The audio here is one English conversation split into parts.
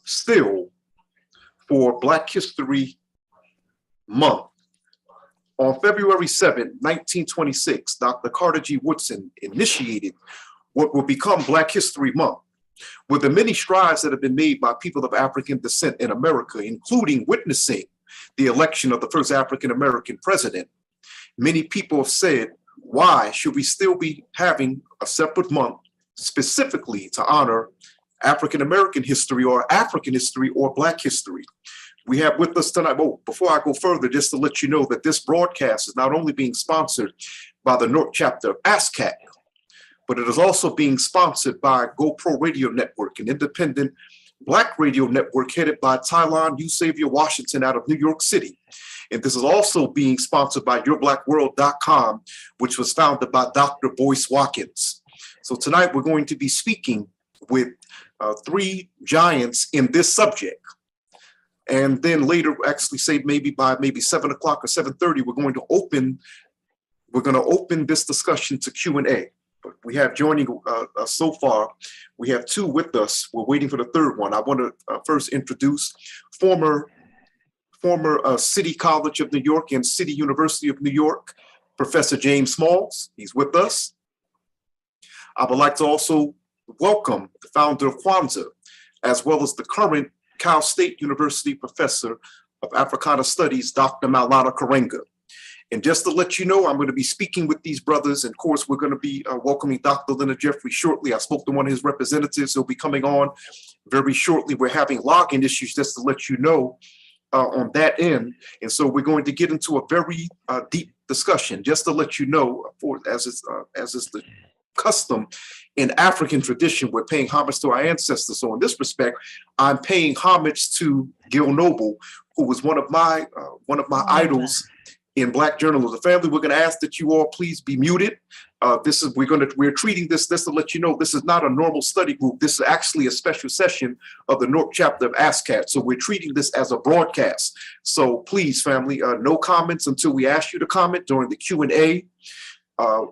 still for Black History Month. On February 7, 1926, Dr. Carter G. Woodson initiated what will become Black History Month. With the many strides that have been made by people of African descent in America, including witnessing the election of the first African-American president, many people have said, why should we still be having a separate month specifically to honor African-American history or African history or Black history? We have with us tonight, before I go further, just to let you know that this broadcast is not only being sponsored by the North Chapter of ASCAC, but it is also being sponsored by GoPro Radio Network, an independent Black radio network headed by Tylon U. Xavier Washington out of New York City. And this is also being sponsored by YourBlackWorld.com, which was founded by Dr. Boyce Watkins. So tonight we're going to be speaking with three giants in this subject. And then later, actually say maybe by 7 o'clock or 7:30, we're going to open this discussion to Q&A. But we have joining us so far, we have two with us. We're waiting for the third one. I want to first introduce former City College of New York and City University of New York, Professor James Smalls. He's with us. I would like to also welcome the founder of Kwanzaa, as well as the current Cal State University Professor of Africana Studies, Dr. Maulana Karenga. And just to let you know, I'm going to be speaking with these brothers. And of course, we're going to be welcoming Dr. Leonard Jeffries shortly. I spoke to one of his representatives. He'll be coming on very shortly. We're having login issues, just to let you know on that end. And so we're going to get into a very deep discussion, just to let you know, as is the custom in African tradition, we're paying homage to our ancestors. So in this respect, I'm paying homage to Gil Noble, who was one of my idols in Black journalism. Family, we're going to ask that you all please be muted. We're treating this to let you know, this is not a normal study group. This is actually a special session of the North Chapter of ASCAT. So we're treating this as a broadcast. So please, family, no comments until we ask you to comment during the Q&A.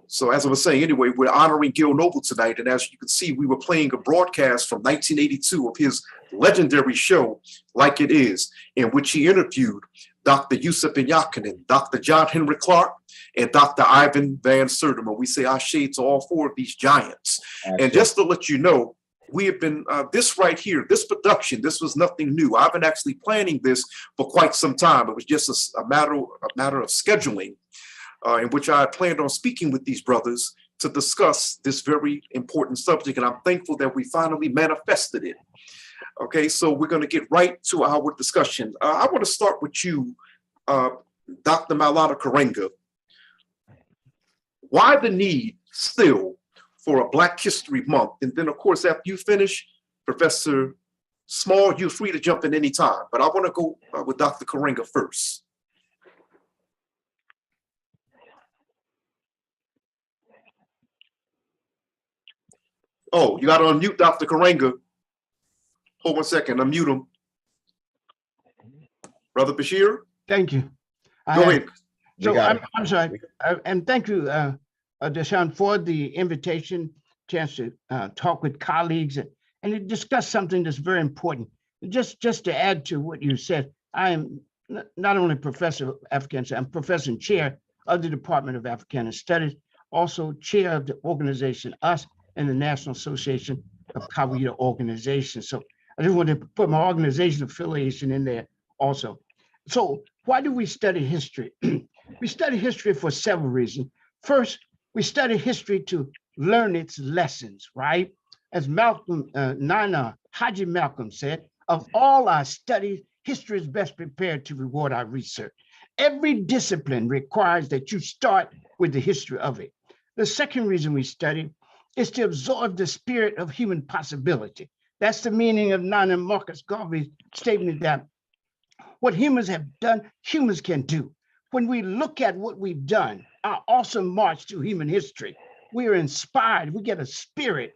So as I was saying, anyway, we're honoring Gil Noble tonight. And as you can see, we were playing a broadcast from 1982 of his legendary show, Like It Is, in which he interviewed Dr. Yusuf Inyakinen, Dr. John Henry Clark, and Dr. Ivan Van Sertima. We say our shades to all four of these giants. Absolutely. And just to let you know, we have been, this right here, this production, this was nothing new. I've been actually planning this for quite some time. It was just a matter of scheduling, in which I planned on speaking with these brothers to discuss this very important subject. And I'm thankful that we finally manifested it. Okay, so we're going to get right to our discussion. I want to start with you, Dr. Maulana Karenga. Why the need still for a Black History Month? And then, of course, after you finish, Professor Small, you're free to jump in any time. But I want to go with Dr. Karenga first. Oh, you got to unmute Dr. Karenga. Hold 1 second, unmute him. Brother Bashir? Thank you. Go ahead. So I'm sorry. And thank you, Doshon, for the invitation, chance to talk with colleagues and to discuss something that's very important. Just to add to what you said, I am not only professor of African, I'm professor and chair of the Department of Africana Studies, also chair of the organization, us, and the National Association of Kawita Organizations. So I just wanted to put my organization affiliation in there also. So why do we study history? We study history for several reasons. First, we study history to learn its lessons, right? As Nana Haji Malcolm said, of all our studies, history is best prepared to reward our research. Every discipline requires that you start with the history of it. The second reason we study is to absorb the spirit of human possibility. That's the meaning of Nana Marcus Garvey's statement that what humans have done, humans can do. When we look at what we've done, our awesome march through human history, we are inspired, we get a spirit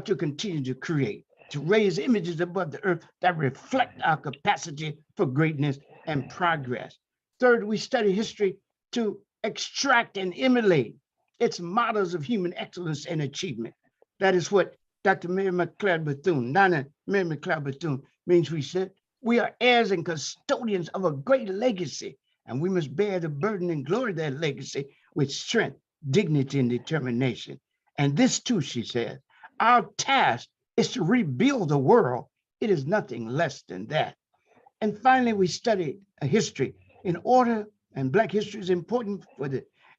to continue to create, to raise images above the earth that reflect our capacity for greatness and progress. Third, we study history to extract and emulate its models of human excellence and achievement. That is what Dr. Mary McLeod Bethune, Nana Mary McLeod Bethune, means we said, we are heirs and custodians of a great legacy, and we must bear the burden and glory of that legacy with strength, dignity, and determination. And this too, she said, our task is to rebuild the world. It is nothing less than that. And finally, we studied history in order, and Black history is important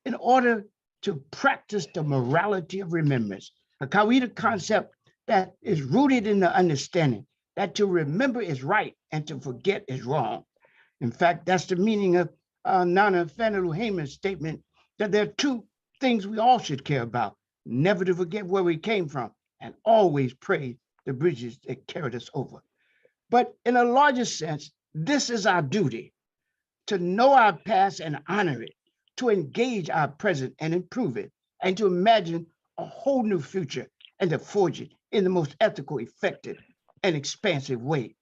in order to practice the morality of remembrance, a Kawita concept that is rooted in the understanding that to remember is right and to forget is wrong. In fact, that's the meaning of Nana Fanilu Haman's statement that there are two things we all should care about: never to forget where we came from and always praise the bridges that carried us over. But in a larger sense, this is our duty: to know our past and honor it, to engage our present and improve it, and to imagine a whole new future and to forge it in the most ethical, effective, and expansive way.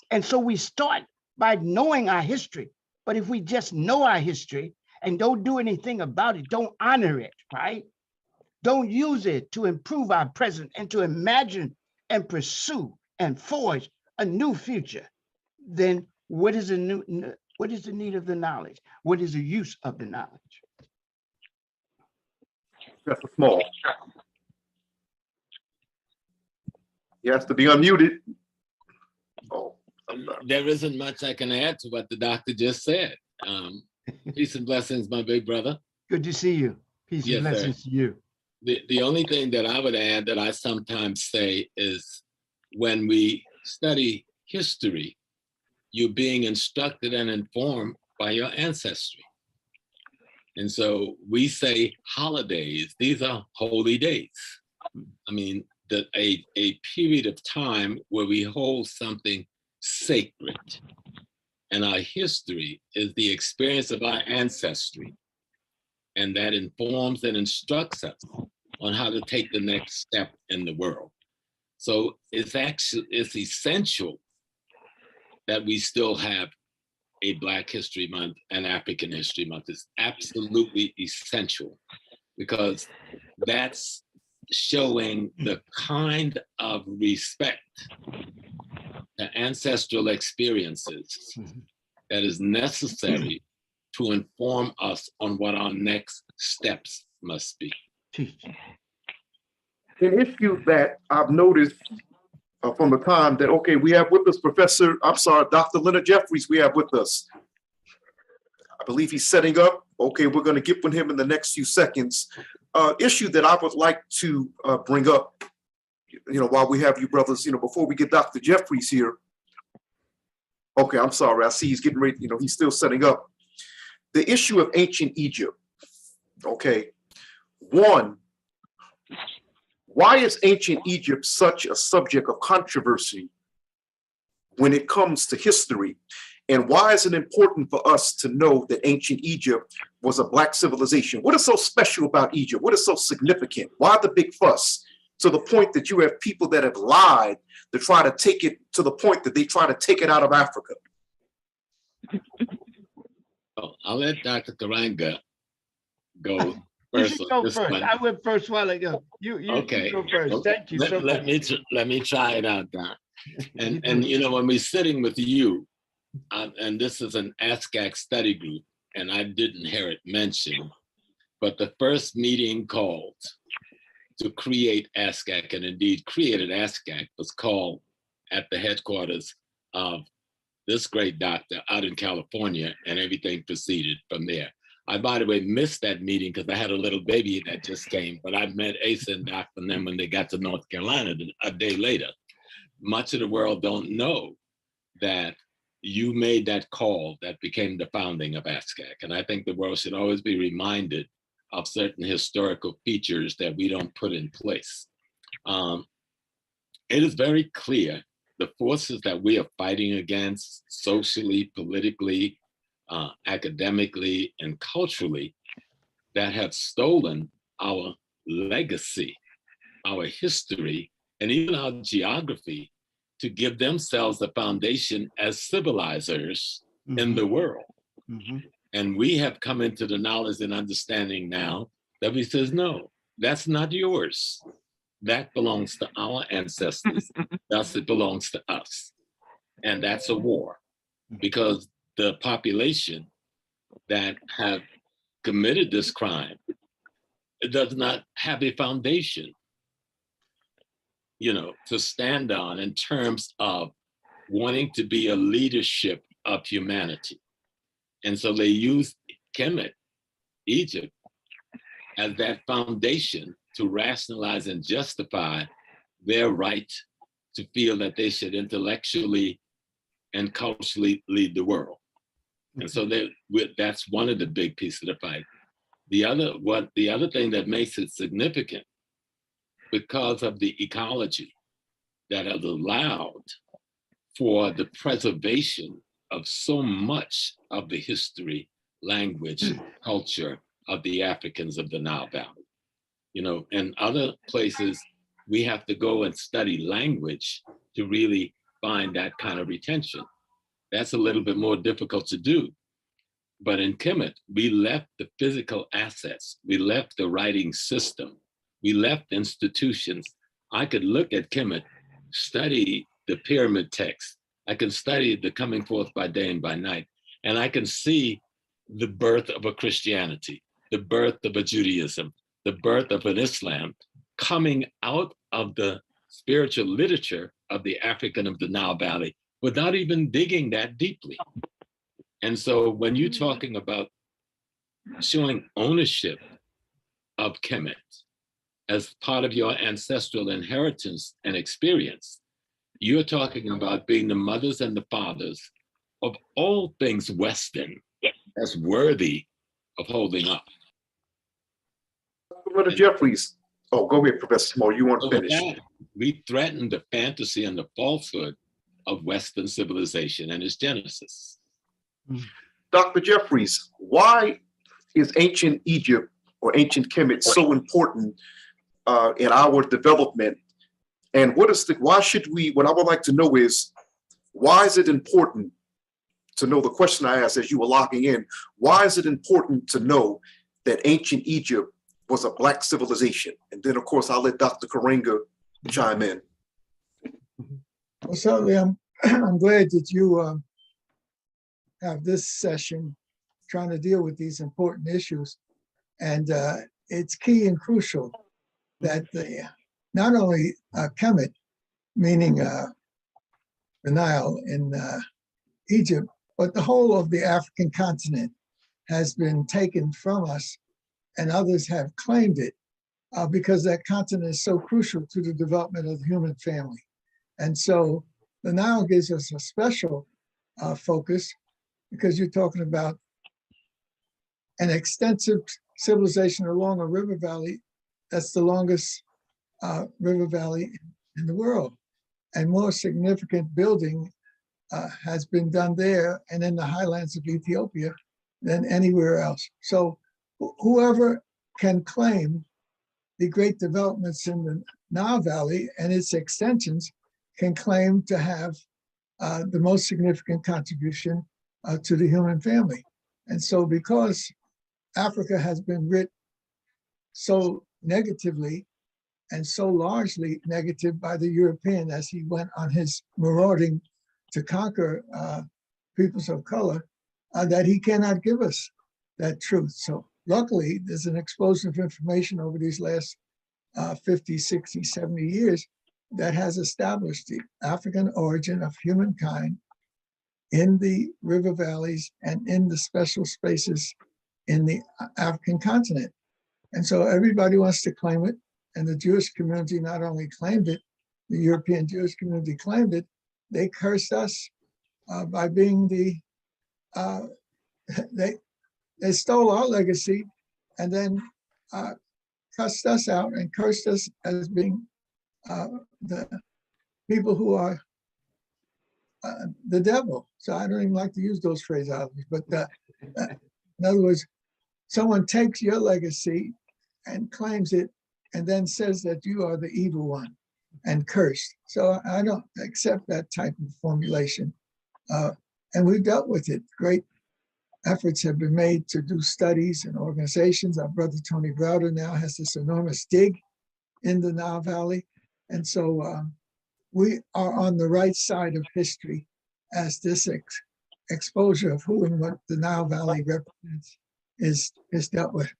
And so we start by knowing our history. But if we just know our history and don't do anything about it, don't honor it, right? Don't use it to improve our present and to imagine and pursue and forge a new future, then what is the need of the knowledge? What is the use of the knowledge? Professor Small. He has to be unmuted. Oh, there isn't much I can add to what the doctor just said. Peace and blessings, my big brother. Good to see you. Peace and blessings to you. The only thing that I would add that I sometimes say is when we study history, you're being instructed and informed by your ancestry. And so we say holidays, these are holy days. I mean, a period of time where we hold something sacred. And our history is the experience of our ancestry. And that informs and instructs us on how to take the next step in the world. So it's essential that we still have a Black History Month and African History Month. It's absolutely essential because that's showing the kind of respect to ancestral experiences that is necessary to inform us on what our next steps must be. An issue that I've noticed from the time that, okay, we have with us Dr. Leonard Jeffries, we have with us. I believe he's setting up. Okay, we're going to get with him in the next few seconds. Issue that I would like to bring up, while we have you brothers, before we get Dr. Jeffries here. Okay, I'm sorry. I see he's getting ready. He's still setting up. The issue of ancient Egypt. Okay, one, why is ancient Egypt such a subject of controversy when it comes to history? And why is it important for us to know that ancient Egypt was a Black civilization? What is so special about Egypt? What is so significant? Why the big fuss? To the point that you have people that have lied to try to take it to the point that they try to take it out of Africa. Oh, I'll let Dr. Karenga go You first. should go first. I went first while ago. You okay. Go first. Okay. Thank you so much. Let me try it out, Doc. And when we're sitting with you, and this is an ASCAC study group, and I didn't hear it mentioned, but the first meeting called to create ASCAC, and indeed created ASCAC, was called at the headquarters of this great doctor out in California, and everything proceeded from there. I, by the way, missed that meeting because I had a little baby that just came, but I met Asa and Doc and them when they got to North Carolina a day later. Much of the world don't know that you made that call that became the founding of ASCAC. And I think the world should always be reminded of certain historical features that we don't put in place. It is very clear the forces that we are fighting against socially, politically, academically, and culturally that have stolen our legacy, our history, and even our geography to give themselves a foundation as civilizers in the world. And we have come into the knowledge and understanding now that we says, no, that's not yours. that belongs to our ancestors, thus it belongs to us. And that's a war, because the population that have committed this crime, it does not have a foundation, to stand on in terms of wanting to be a leadership of humanity. And so they use Kemet, Egypt, as that foundation to rationalize and justify their right to feel that they should intellectually and culturally lead the world. And so that's one of the big pieces of the fight. The other thing that makes it significant, because of the ecology that has allowed for the preservation of so much of the history, language, culture of the Africans of the Nile Valley. In other places, we have to go and study language to really find that kind of retention. That's a little bit more difficult to do. But in Kemet, we left the physical assets, we left the writing system, we left institutions. I could look at Kemet, study the pyramid text, I can study the coming forth by day and by night, and I can see the birth of a Christianity, the birth of a Judaism, the birth of an Islam coming out of the spiritual literature of the African of the Nile Valley without even digging that deeply. And so when you're talking about showing ownership of Kemet as part of your ancestral inheritance and experience, you're talking about being the mothers and the fathers of all things Western that's worthy of holding up. Leonard Jeffries. Oh, go ahead, Professor Small. You want to finish? We threaten the fantasy and the falsehood of Western civilization and its genesis. Dr. Jeffries, why is ancient Egypt or ancient Kemet so important in our development? And what I would like to know is, why is it important to know the question I asked as you were logging in? Why is it important to know that ancient Egypt was a Black civilization? And then, of course, I'll let Dr. Karenga chime in. Well, certainly, I'm glad that you have this session trying to deal with these important issues. And it's key and crucial that not only Kemet, meaning the Nile in Egypt, but the whole of the African continent has been taken from us, and others have claimed it because that continent is so crucial to the development of the human family. And so the Nile gives us a special focus, because you're talking about an extensive civilization along a river valley that's the longest river valley in the world. And more significant building has been done there and in the highlands of Ethiopia than anywhere else. So whoever can claim the great developments in the Nile Valley and its extensions can claim to have the most significant contribution to the human family. And so because Africa has been writ so negatively and so largely negative by the European as he went on his marauding to conquer peoples of color, that he cannot give us that truth. So luckily, there's an explosion of information over these last 50, 60, 70 years that has established the African origin of humankind in the river valleys and in the special spaces in the African continent. And so everybody wants to claim it. And the Jewish community not only claimed it, the European Jewish community claimed it, they cursed us by being they stole our legacy and then cussed us out and cursed us as being the people who are the devil. So I don't even like to use those phraseologies, but in other words, someone takes your legacy and claims it and then says that you are the evil one and cursed. So I don't accept that type of formulation. And we've dealt with it. Great efforts have been made to do studies and organizations. Our brother Tony Browder now has this enormous dig in the Nile Valley. And so we are on the right side of history as this exposure of who and what the Nile Valley represents is dealt with.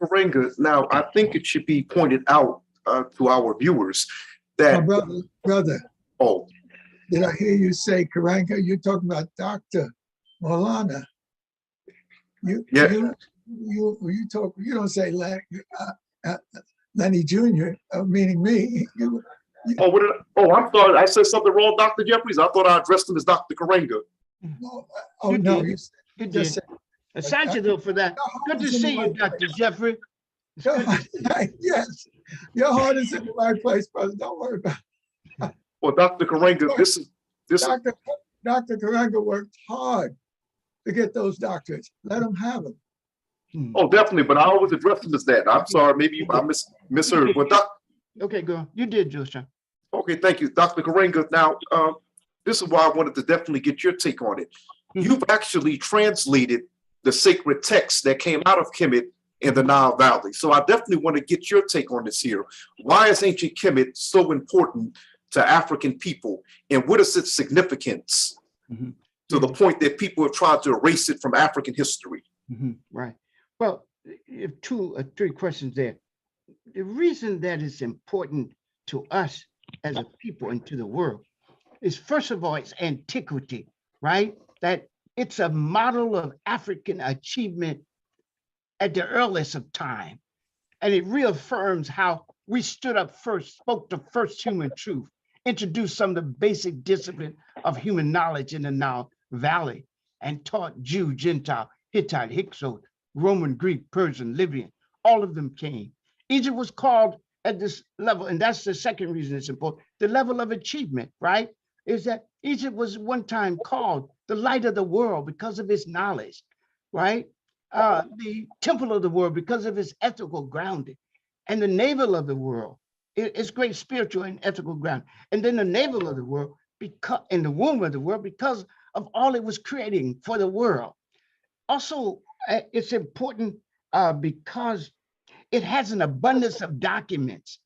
Karenga, now I think it should be pointed out to our viewers My that, brother, oh, did I hear you say Karenga? You're talking about Dr. Maulana. Yeah. You talk. You don't say Lenny Jr. Meaning me. I'm sorry, I said something wrong, Dr. Jeffries. I thought I addressed him as Dr. Karenga. Oh no, did. you You just did. said, Asante though for that. Good to see you, Dr. Jeffrey. yes, your heart is in the right place, brother. Don't worry about it. Well, Dr. Karenga, this is Dr. Karenga worked hard to get those doctorates. Let him have them. oh, definitely, but I always address him as that. I'm sorry, maybe I misheard. But Okay, go. You did, Doshon. okay, thank you, Dr. Karenga. Now, this is why I wanted to definitely get your take on it. You've actually translated the sacred texts that came out of Kemet in the Nile Valley. So I definitely want to get your take on this here. Why is ancient Kemet so important to African people? And what is its significance to the point that people have tried to erase it from African history? Right. Well, you have two or three questions there. The reason that it's important to us as a people and to the world is, first of all, its antiquity, right? That it's a model of African achievement at the earliest of time. And it reaffirms how we stood up first, spoke the first human truth, introduced some of the basic discipline of human knowledge in the Nile Valley, and taught Jew, Gentile, Hittite, Hyksos, Roman, Greek, Persian, Libyan, all of them came. Egypt was called at this level, and that's the second reason it's important, the level of achievement, right? Is that Egypt was one time called the light of the world because of its knowledge, right? The temple of the world because of its ethical grounding, and the navel of the world, its great spiritual and ethical ground. And then the navel of the world, because in the womb of the world, because of all it was creating for the world. Also, it's important because it has an abundance of documents.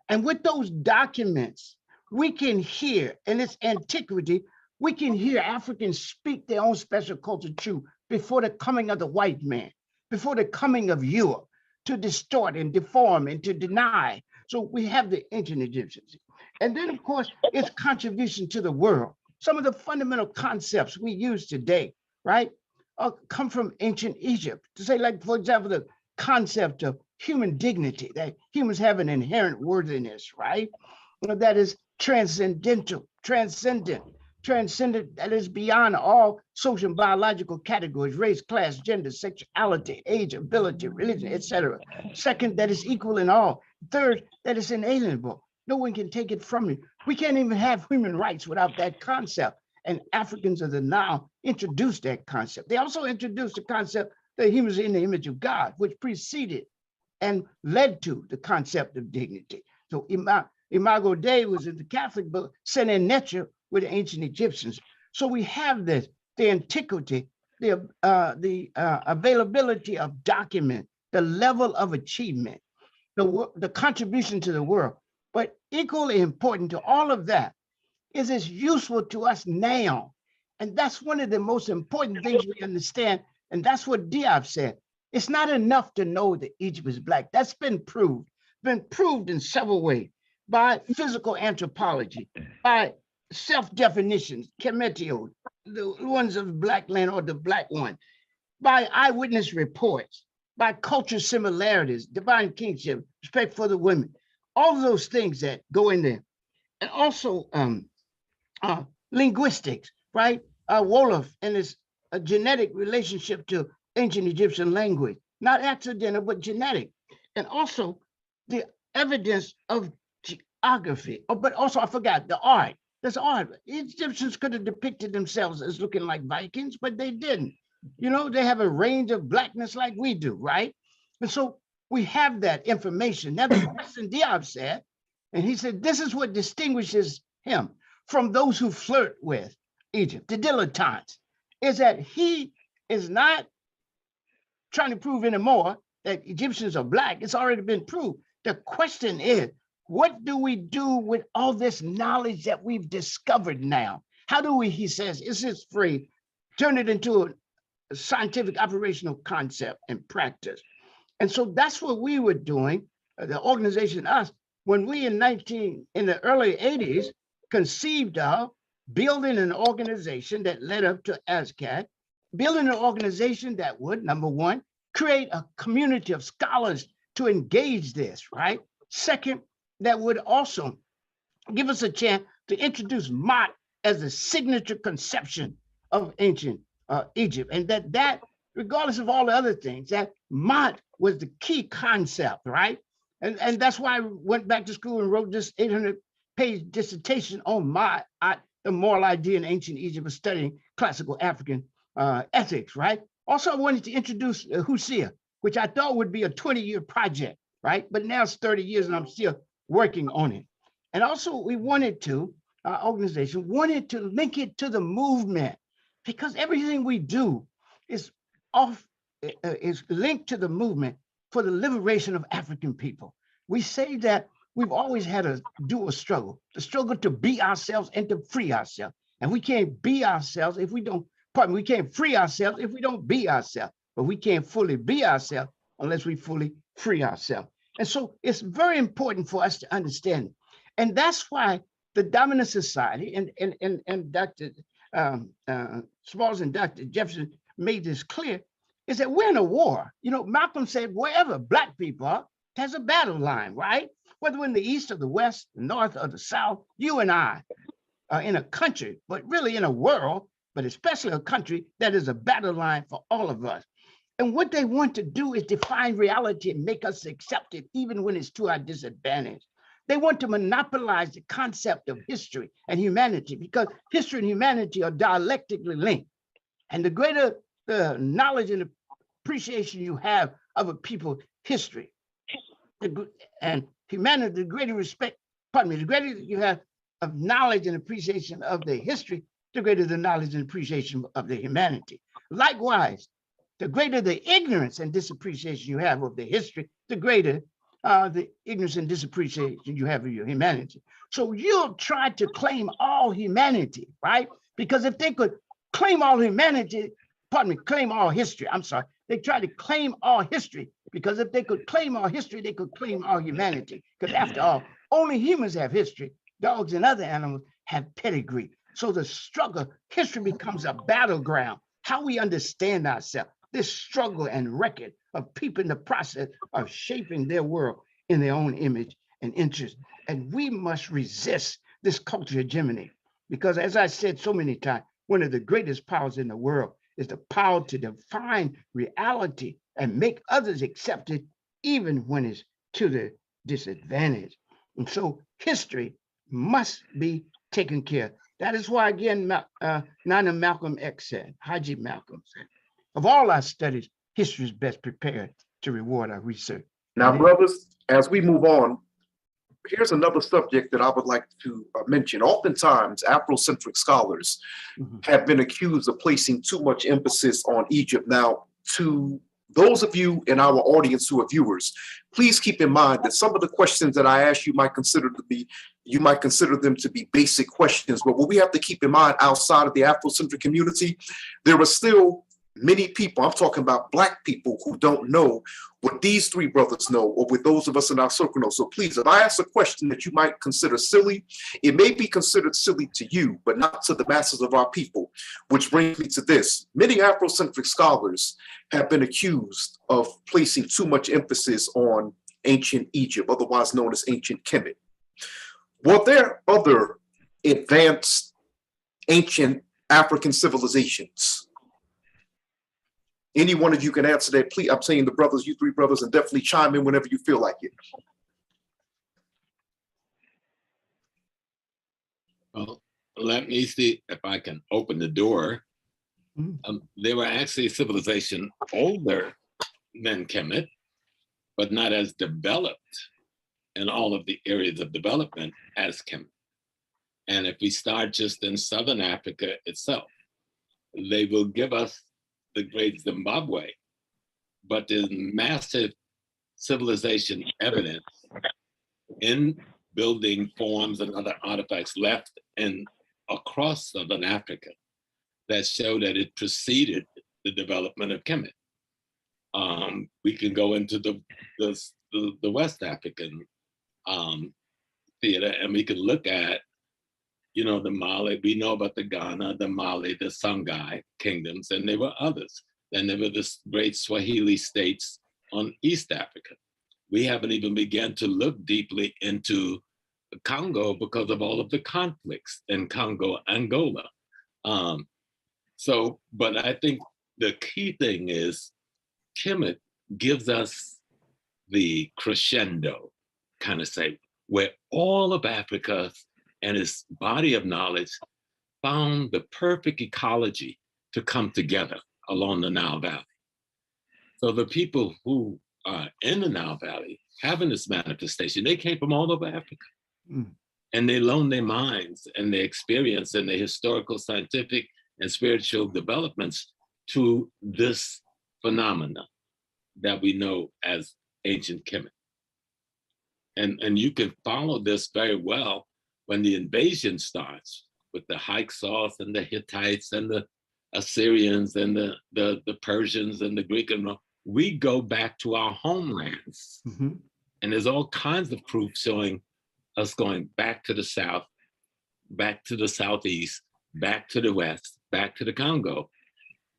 And with those documents, we can hear, in its antiquity, we can hear Africans speak their own special culture truth before the coming of the white man, before the coming of Europe, to distort and deform and to deny. So we have the ancient Egyptians. And then, of course, its contribution to the world. Some of the fundamental concepts we use today, right, come from ancient Egypt. To say, like, for example, the concept of human dignity, that humans have an inherent worthiness, right? That is transcendent, that is beyond all social and biological categories, race, class, gender, sexuality, age, ability, religion, etc. Second, that is equal in all. Third, that is inalienable. No one can take it from you. We can't even have human rights without that concept. And Africans of the Nile introduced that concept. They also introduced the concept that humans are in the image of God, which preceded and led to the concept of dignity. So Imago Dei was in the Catholic book, Sene Nature with the ancient Egyptians. So we have this, the antiquity, the availability of document, the level of achievement, the contribution to the world. But equally important to all of that is it's useful to us now. And that's one of the most important things we understand. And that's what Diab said. It's not enough to know that Egypt is Black. That's been proved in several ways, by physical anthropology, by self-definitions, Kemetio, the ones of Black land or the Black one, by eyewitness reports, by cultural similarities, divine kingship, respect for the women, all of those things that go in there. And also linguistics, right? Wolof and his genetic relationship to ancient Egyptian language, not accidental, but genetic. And also the evidence of geography. Oh, but also I forgot the art. There's art. Egyptians could have depicted themselves as looking like Vikings, but they didn't. You know, they have a range of Blackness like we do, right? And so we have that information. That's what Weston Diab said. And he said, this is what distinguishes him from those who flirt with Egypt, the dilettantes, is that he is not trying to prove anymore that Egyptians are Black. It's already been proved. The question is, what do we do with all this knowledge that we've discovered now? How do we, he says, is this free, turn it into a scientific operational concept and practice? And so that's what we were doing, the organization, us, when we in the early 80s conceived of building an organization that led up to ASCAD, building an organization that would, number one, create a community of scholars to engage this, right? Second, that would also give us a chance to introduce Mott as the signature conception of ancient Egypt. And that, regardless of all the other things, that Mott was the key concept, right? And that's why I went back to school and wrote this 800-page dissertation on Mott, the moral idea in ancient Egypt of studying classical African ethics, right? Also, I wanted to introduce Hussein, which I thought would be a 20-year project, right? But now it's 30 years and I'm still working on it. And also we wanted to, our organization wanted to link it to the movement, because everything we do is linked to the movement for the liberation of African people. We say that we've always had a dual struggle, the struggle to be ourselves and to free ourselves. And we can't be ourselves if we don't, we can't free ourselves if we don't be ourselves, but we can't fully be ourselves unless we fully free ourselves. And so it's very important for us to understand it. And that's why the dominant society and Dr. Smalls and Dr. Jefferson made this clear, is that we're in a war. You know, Malcolm said, wherever Black people are, there's a battle line, right? Whether we're in the East or the West, the North or the South, you and I are in a country, but really in a world, but especially a country that is a battle line for all of us. And what they want to do is define reality and make us accept it, even when it's to our disadvantage. They want to monopolize the concept of history and humanity, because history and humanity are dialectically linked. And the greater the knowledge and appreciation you have of a people's history and humanity, the greater respect, the greater you have of knowledge and appreciation of their history, the greater the knowledge and appreciation of their humanity. Likewise, the greater the ignorance and disappreciation you have of the history, the greater the ignorance and disappreciation you have of your humanity. So you'll try to claim all humanity, right? Because if they could claim all humanity, claim all history, they try to claim all history, because if they could claim all history, they could claim all humanity. Because after all, only humans have history. Dogs and other animals have pedigree. So the struggle, history becomes a battleground. How we understand ourselves, this struggle and record of people in the process of shaping their world in their own image and interest. And we must resist this cultural hegemony, because as I said so many times, one of the greatest powers in the world is the power to define reality and make others accept it, even when it's to their disadvantage. And so history must be taken care of. That is why, again, Nana Malcolm X said, Haji Malcolm said, of all our studies, history is best prepared to reward our research. Now, brothers, as we move on, here's another subject that I would like to mention. Oftentimes, Afrocentric scholars have been accused of placing too much emphasis on Egypt. Now, to those of you in our audience who are viewers, please keep in mind that some of the questions that I ask you might consider them to be basic questions. But what we have to keep in mind, outside of the Afrocentric community, there are still many people, I'm talking about Black people, who don't know what these three brothers know, or what those of us in our circle know. So please, if I ask a question that you might consider silly, it may be considered silly to you, but not to the masses of our people, which brings me to this. Many Afrocentric scholars have been accused of placing too much emphasis on ancient Egypt, otherwise known as ancient Kemet. Were there other advanced ancient African civilizations? Any one of you can answer that, please. I'm saying the brothers, you three brothers, and definitely chime in whenever you feel like it. Well, let me see if I can open the door. They were actually a civilization older than Kemet, but not as developed in all of the areas of development as Kemet. And if we start just in Southern Africa itself, they will give us the great Zimbabwe, but there's massive civilization evidence in building forms and other artifacts left in across Southern Africa that show that it preceded the development of Kemet. We can go into the West African theater, and we can look at, you know, the Mali. We know about the Ghana, the Mali, the Songhai kingdoms, and there were others. Then there were the great Swahili states on East Africa. We haven't even begun to look deeply into Congo because of all of the conflicts in Congo, Angola. But I think the key thing is Kemet gives us the crescendo, kind of say, where all of Africa and its body of knowledge found the perfect ecology to come together along the Nile Valley. So the people who are in the Nile Valley having this manifestation, they came from all over Africa. And they loaned their minds and their experience and their historical, scientific, and spiritual developments to this phenomena that we know as ancient Kemet. And you can follow this very well when the invasion starts with the Hyksos and the Hittites and the Assyrians and the Persians and the Greek and Rome. We go back to our homelands. And there's all kinds of proof showing us going back to the South, back to the Southeast, back to the West, back to the Congo,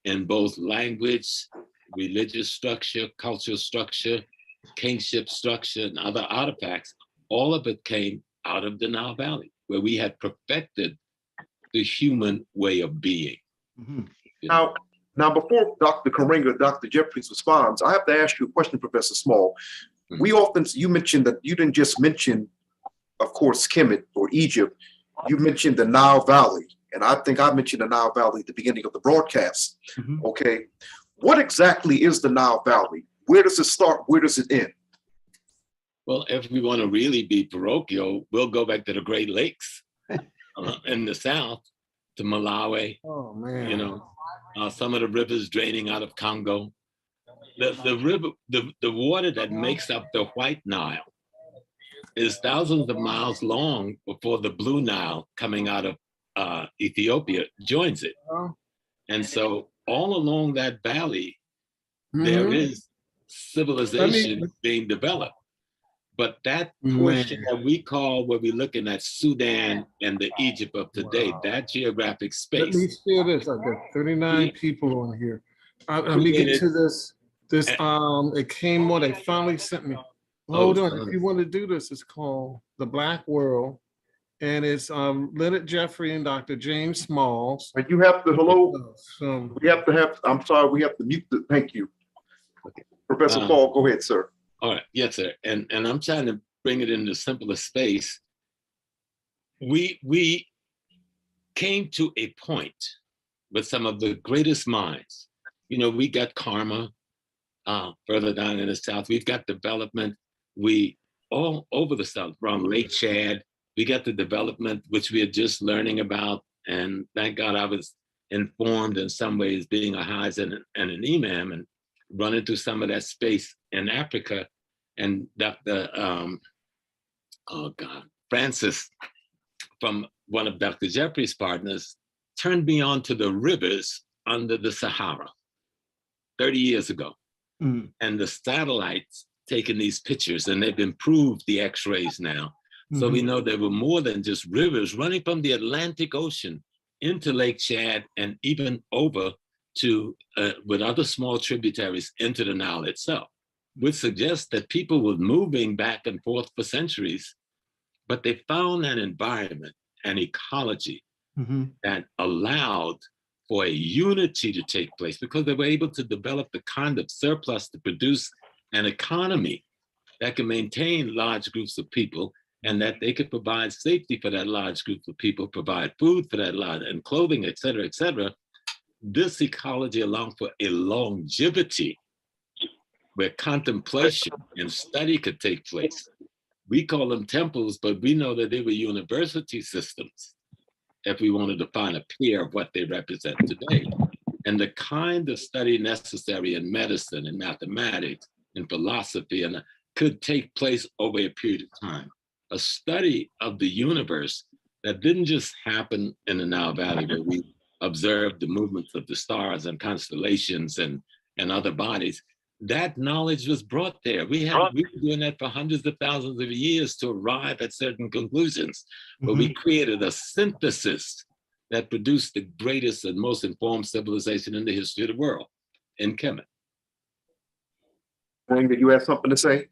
in both language, religious structure, cultural structure, kingship structure, and other artifacts. All of it came out of the Nile Valley, where we had perfected the human way of being. Now, before Dr. Karenga, Dr. Jeffries responds, I have to ask you a question, Professor Small. You mentioned that you didn't just mention, of course, Kemet or Egypt, you mentioned the Nile Valley. And I think I mentioned the Nile Valley at the beginning of the broadcast. Okay. What exactly is the Nile Valley? Where does it start? Where does it end? Well, if we want to really be parochial, we'll go back to the Great Lakes in the South, to Malawi. Oh, man. You know, some of the rivers draining out of Congo. The river, the water that makes up the White Nile is thousands of miles long before the Blue Nile coming out of Ethiopia joins it. And so all along that valley, there is civilization being developed. But that portion that we call, where we're looking at Sudan and the Egypt of today, that geographic space. Let me share this. I've got 39 people on here. Let me get to this. It came on, they finally sent me. Hold on, if you want to do this, it's called The Black World. And it's Leonard Jeffries and Dr. James Smalls. And you have to, we have to have, I'm sorry, we have to mute the, thank you. Okay. Professor Paul, go ahead, sir. All right, yes, sir. And I'm trying to bring it into simpler space. We came to a point with some of the greatest minds. You know, we got karma further down in the South. We've got development. We all over the South, around Lake Chad, we got the development, which we are just learning about. And thank God I was informed in some ways, being a Hajj and an Imam, and running through some of that space in Africa. And Dr. Francis, from one of Dr. Jeffries' partners, turned me on to the rivers under the Sahara 30 years ago. And the satellites taking these pictures, and they've improved the x-rays now. So we know there were more than just rivers running from the Atlantic Ocean into Lake Chad and even over to, with other small tributaries, into the Nile itself, which suggests that people were moving back and forth for centuries, but they found an environment, an ecology that allowed for a unity to take place, because they were able to develop the kind of surplus to produce an economy that can maintain large groups of people, and that they could provide safety for that large group of people, provide food for that large, and clothing, et cetera, et cetera. This ecology allowed for a longevity where contemplation and study could take place. We call them temples, but we know that they were university systems, if we wanted to find a peer of what they represent today. And the kind of study necessary in medicine and mathematics and philosophy and could take place over a period of time. a study of the universe that didn't just happen in the Nile Valley, where we observed the movements of the stars and constellations and other bodies. That knowledge was brought there. We've been doing that for hundreds of thousands of years to arrive at certain conclusions, but we created a synthesis that produced the greatest and most informed civilization in the history of the world in Kemet. Karenga, you have something to say?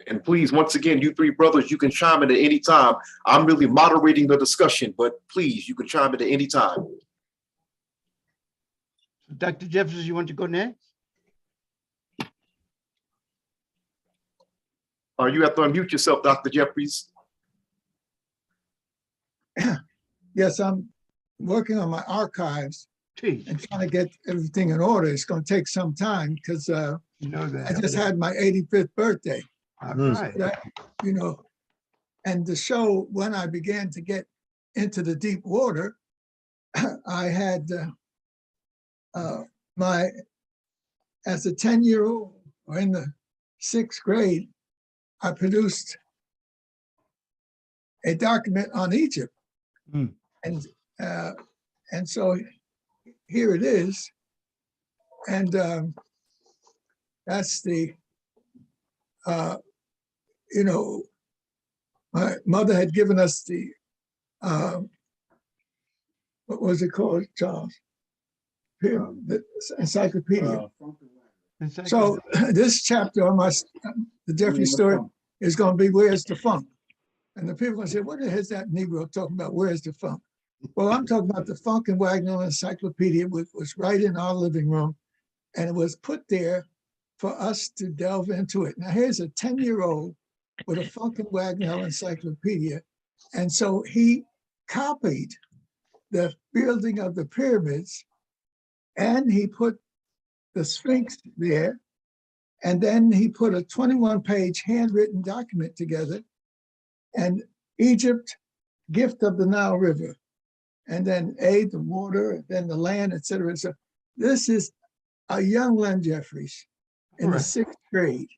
And please, once again, you three brothers, you can chime in at any time. I'm really moderating the discussion, but please, you can chime in at any time. Dr. Jeffries, you want to go next? You have to unmute yourself, Dr. Jeffries. Yes, I'm working on my archives Please, and trying to get everything in order. It's going to take some time because you know that. I just had my 85th birthday. All right. You know, and the show, when I began to get into the deep water, I had as a 10-year-old or in the 6th grade, I produced a document on Egypt. And so here it is. And that's the, you know, my mother had given us the, what was it called, Charles? Here, the encyclopedia. So this chapter on the Jeffries story is going to be Where's the Funk? And the people are going to say, what the hell is that Negro talking about? Where's the funk? Well, I'm talking about the Funk and Wagnall Encyclopedia, which was right in our living room. And it was put there for us to delve into it. Now, here's a 10-year-old with a Funk and Wagnall Encyclopedia. And so he copied the building of the pyramids and he put the Sphinx there. And then he put a 21-page handwritten document together, and Egypt, gift of the Nile River, and then the water, and then the land, et cetera. So this is a young Len Jeffries in the 6th grade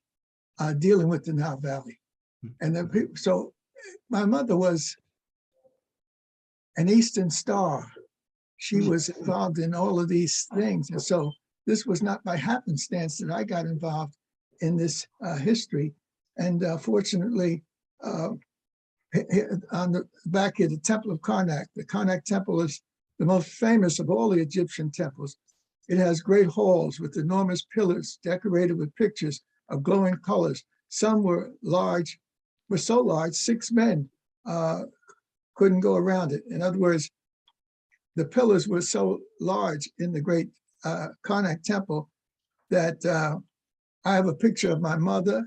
dealing with the Nile Valley. And then people, so my mother was an Eastern Star. She was involved in all of these things. And so this was not by happenstance that I got involved in this history. And fortunately, on the back here, the Temple of Karnak. The Karnak Temple is the most famous of all the Egyptian temples. It has great halls with enormous pillars decorated with pictures of glowing colors. Some were large, were so large, 6 men couldn't go around it. In other words, the pillars were so large in the great Karnak Temple that I have a picture of my mother,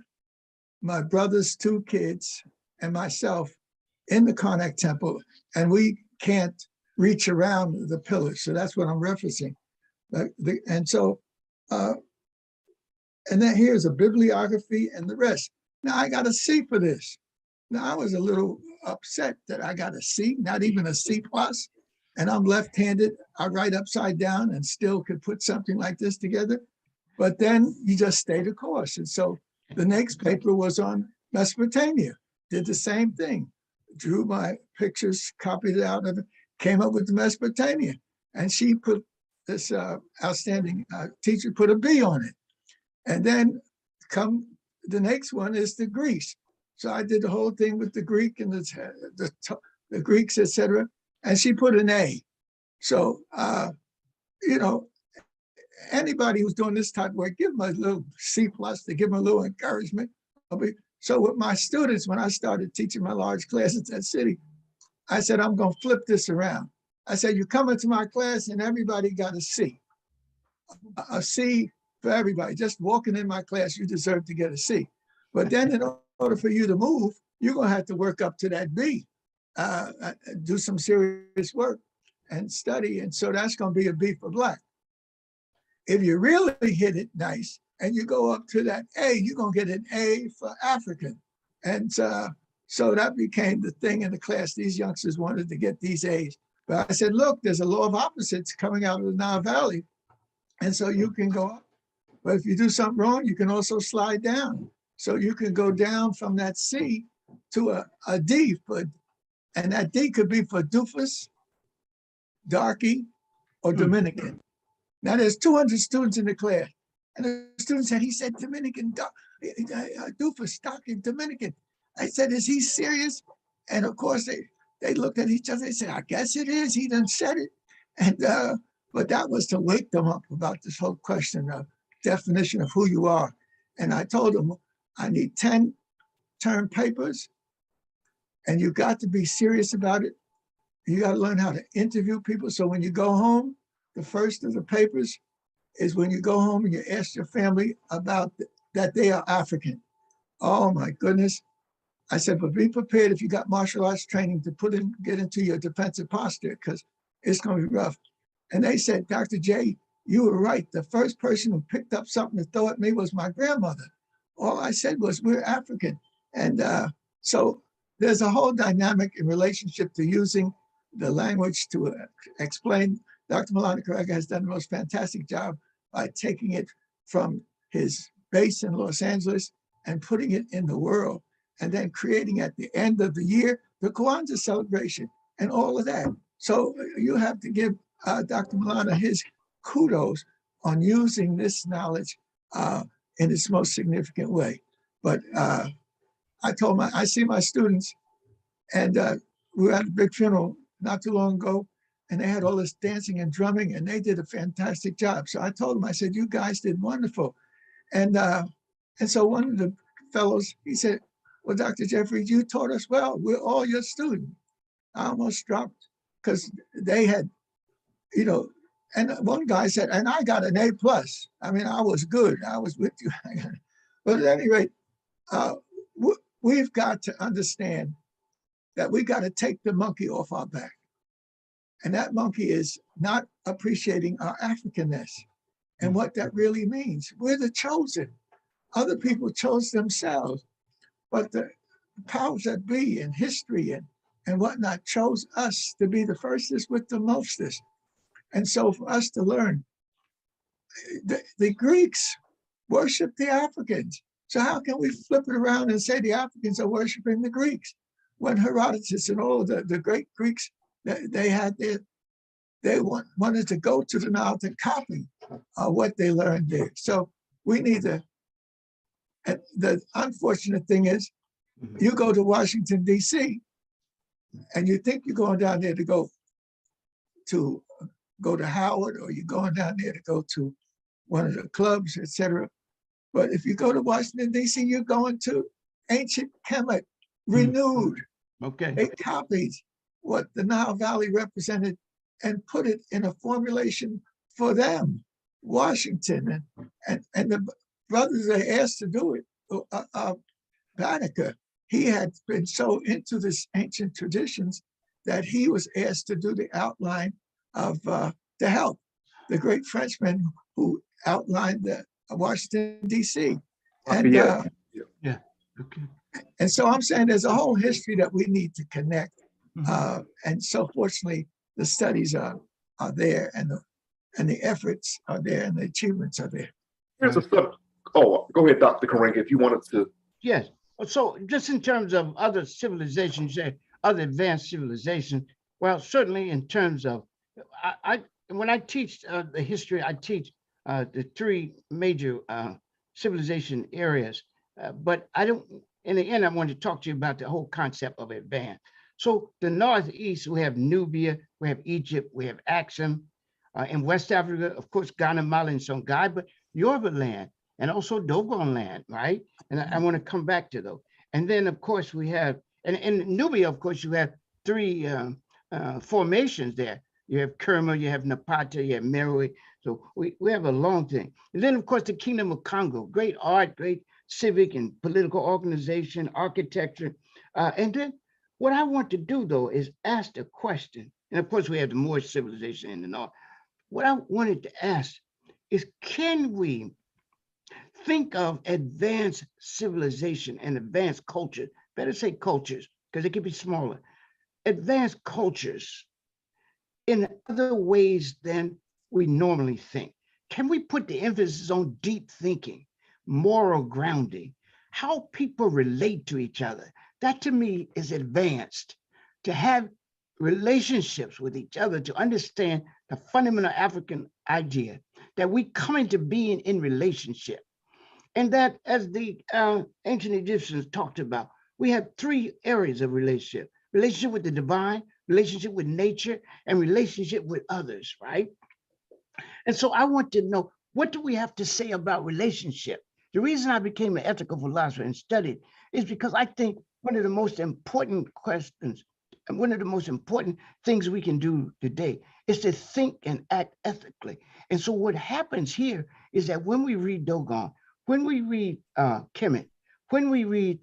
my brother's 2 kids, and myself in the Karnak Temple, and we can't reach around the pillars. So that's what I'm referencing. And so, and then here's a bibliography and the rest. Now I got a C for this. Now I was a little upset that I got a C, not even a C+, and I'm left-handed. I write upside down and still could put something like this together. But then you just stay the course. And so the next paper was on Mesopotamia. Did the same thing. Drew my pictures, copied it out of it, came up with the Mesopotamia. And she put this outstanding teacher put a B on it. And then the next one is the Greece. So I did the whole thing with the Greek and the Greeks, etc. And she put an A. So, you know, anybody who's doing this type of work, give them a little C+, to give them a little encouragement. So with my students, when I started teaching my large classes at City, I said, I'm going to flip this around. I said, you come into my class and everybody got a C. A C for everybody. Just walking in my class, you deserve to get a C. But then in order for you to move, you're going to have to work up to that B, do some serious work and study. And so that's going to be a B for Black. If you really hit it nice and you go up to that A, you're going to get an A for African. And so that became the thing in the class. These youngsters wanted to get these A's. But I said, look, there's a law of opposites coming out of the Nile Valley. And so you can go up. But if you do something wrong, you can also slide down. So you can go down from that C to a D for, and that D could be for doofus, darky, or Dominican. Now there's 200 students in the class, and the student said, he said Dominican, doofus, darky, Dominican. I said, is he serious? And of course they looked at each other. They said, I guess it is. He done said it. And but that was to wake them up about this whole question of definition of who you are. And I told them, I need 10 term papers, and you got to be serious about it. You got to learn how to interview people. So when you go home, the first of the papers is when you go home and you ask your family about that they are African. Oh my goodness. I said, but be prepared if you got martial arts training to get into your defensive posture, because it's going to be rough. And they said, Dr. J, you were right. The first person who picked up something to throw at me was my grandmother. All I said was, we're African. And so there's a whole dynamic in relationship to using the language to explain. Dr. Maulana Karenga has done the most fantastic job by taking it from his base in Los Angeles and putting it in the world, and then creating at the end of the year, the Kwanzaa celebration and all of that. So you have to give Dr. Maulana his kudos on using this knowledge in its most significant way. But I see my students, and we were at a big funeral not too long ago, and they had all this dancing and drumming, and they did a fantastic job. So I told them, I said, you guys did wonderful. And so one of the fellows, he said, well, Dr. Jeffries, you taught us well. We're all your students. I almost dropped, because they had, and one guy said, and I got an A+. I mean, I was good. I was with you. But at any rate, we've got to understand that we got to take the monkey off our back. And that monkey is not appreciating our Africanness and what that really means. We're the chosen. Other people chose themselves, but the powers that be in history and whatnot chose us to be the firstest with the mostest. And so for us to learn, the Greeks worship the Africans. So how can we flip it around and say the Africans are worshiping the Greeks? When Herodotus and all the great Greeks, they wanted to go to the Nile to copy what they learned there. So we need to, and the unfortunate thing is, you go to Washington, D.C., and you think you're going down there to go to Howard, or you're going down there to go to one of the clubs, etc. But if you go to Washington, D.C., you're going to ancient Kemet, renewed. Okay. They copied what the Nile Valley represented and put it in a formulation for them, Washington. And the brothers they asked to do it, Banneker, he had been so into this ancient traditions that he was asked to do the outline of to help the great Frenchman who outlined the Washington, D.C. And Yeah. Okay. and so I'm saying there's a whole history that we need to connect. And so fortunately, the studies are there, and the efforts are there, and the achievements are there. Here's a sub. Oh, go ahead, Dr. Karenga, if you wanted to. Yes. So just in terms of other civilizations, other advanced civilizations, well, certainly in terms of, when I teach the history, I teach the three major civilization areas, but I don't, in the end, I want to talk to you about the whole concept of advance. So the Northeast, we have Nubia, we have Egypt, we have Axum. In West Africa, of course, Ghana, Mali, and Songhai, but Yoruba land, and also Dogon land, right? And I want to come back to those. And then, of course, we have, and in Nubia, of course, you have three formations there. You have Kerma, you have Napata, you have Meroe. So we have a long thing. And then, of course, the Kingdom of Congo, great art, great civic and political organization, architecture. And then what I want to do, though, is ask the question. And of course, we have the Moorish civilization in the north. What I wanted to ask is, can we think of advanced civilization and advanced culture, better say cultures, because it could be smaller, advanced cultures in other ways than we normally think? Can we put the emphasis on deep thinking, moral grounding, how people relate to each other? That to me is advanced. To have relationships with each other, to understand the fundamental African idea that we come into being in relationship. And that, as the ancient Egyptians talked about, we have three areas of relationship: relationship with the divine, relationship with nature, and relationship with others, right? And so I want to know, what do we have to say about relationship? The reason I became an ethical philosopher and studied is because I think one of the most important questions, and one of the most important things we can do today is to think and act ethically. And so what happens here is that when we read Dogon, when we read Kemet, when we read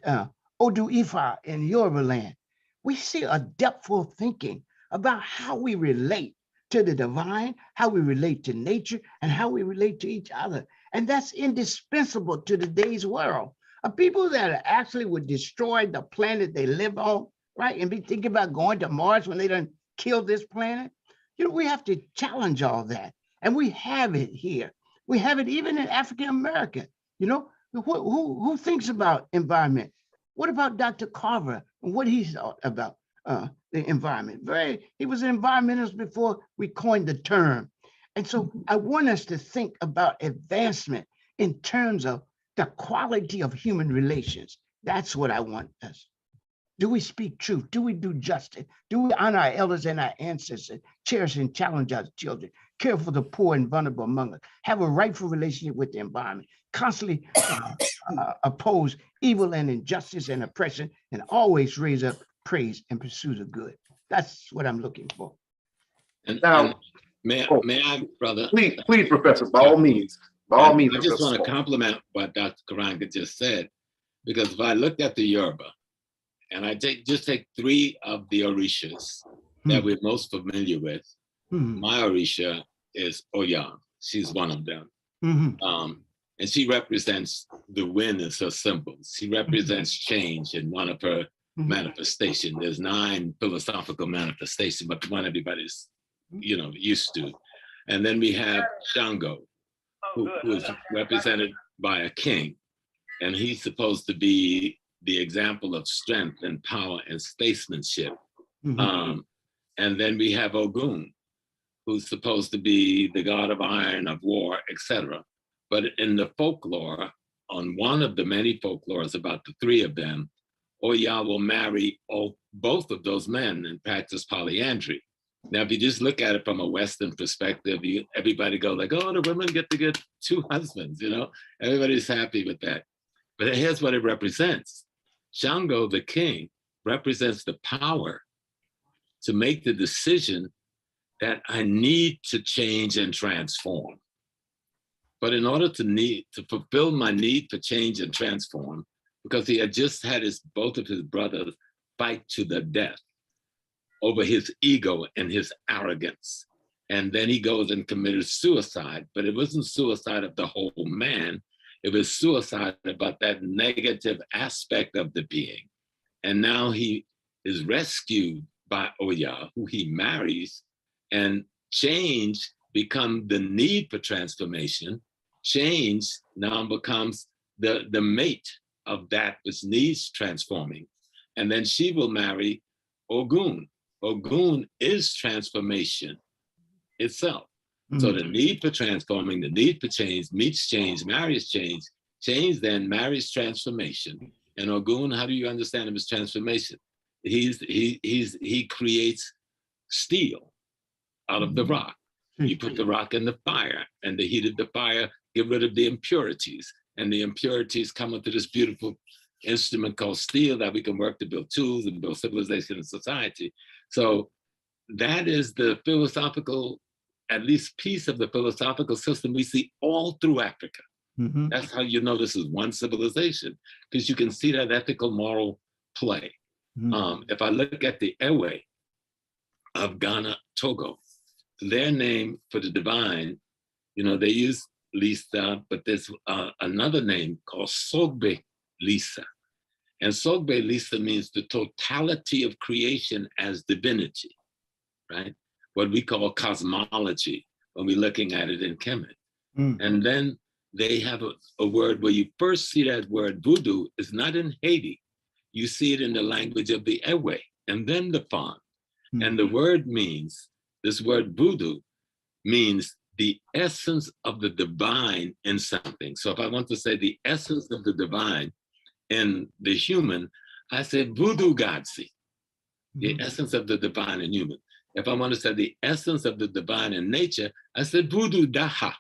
Odu Ifa in Yoruba land, we see a depthful thinking about how we relate to the divine, how we relate to nature, and how we relate to each other. And that's indispensable to today's world. People that actually would destroy the planet they live on, right? And be thinking about going to Mars when they done kill this planet. You know, we have to challenge all that. And we have it here. We have it even in African America. You know, who thinks about environment? What about Dr. Carver and what he thought about the environment? He was an environmentalist before we coined the term. And so I want us to think about advancement in terms of the quality of human relations. That's what I want us. Do we speak truth? Do we do justice? Do we honor our elders and our ancestors, cherish and challenge our children, care for the poor and vulnerable among us, have a rightful relationship with the environment, constantly oppose evil and injustice and oppression, and always raise up praise and pursuit of good? That's what I'm looking for. And Now, may I, brother? Please, Professor, by all means. By all means. I just want to compliment what Dr. Karenga just said, because if I looked at the Yoruba, and I just take three of the Orishas that we're most familiar with. My Orisha is Oya. She's one of them. And she represents the wind as her symbol. She represents change in one of her manifestations. There's 9 philosophical manifestations, but the one everybody's, used to. And then we have Shango, who is represented by a king. And he's supposed to be the example of strength and power and statesmanship. And then we have Ogun, who's supposed to be the god of iron, of war, etc. But in the folklore, on one of the many folklores, about the 3 of them, Oya will marry both of those men and practice polyandry. Now, if you just look at it from a Western perspective, everybody goes like, oh, the women get to get 2 husbands, Everybody's happy with that. But here's what it represents. Shango, the king, represents the power to make the decision that I need to change and transform. But in order to fulfill my need for change and transform, because he had just had both of his brothers fight to the death over his ego and his arrogance. And then he goes and committed suicide, but it wasn't suicide of the whole man. It was suicide about that negative aspect of the being. And now he is rescued by Oya, who he marries, and change becomes the need for transformation. Change now becomes the mate of that which needs transforming. And then she will marry Ogun. Ogun is transformation itself. So the need for transforming, the need for change meets change, marries change, change then marries transformation. And Ogun, how do you understand him as transformation? He creates steel out of the rock. You put the rock in the fire, and the heat of the fire get rid of the impurities. And the impurities come into this beautiful instrument called steel that we can work to build tools and build civilization and society. So that is the philosophical, at least piece of the philosophical system we see all through Africa. That's how you know this is one civilization, because you can see that ethical moral play. If I look at the Ewe of Ghana, Togo, their name for the divine, they use Lisa, but there's another name called Sogbe Lisa. And Sogbe Lisa means the totality of creation as divinity, right? What we call cosmology when we're looking at it in Kemet. And then they have a word where you first see that word voodoo is not in Haiti. you see it in the language of the Ewe and then the Fon. And the word means, this word voodoo means the essence of the divine in something. So if I want to say the essence of the divine in the human, I say voodoo godsi, the essence of the divine in human. If I want to say the essence of the divine in nature, I said voodoo daha,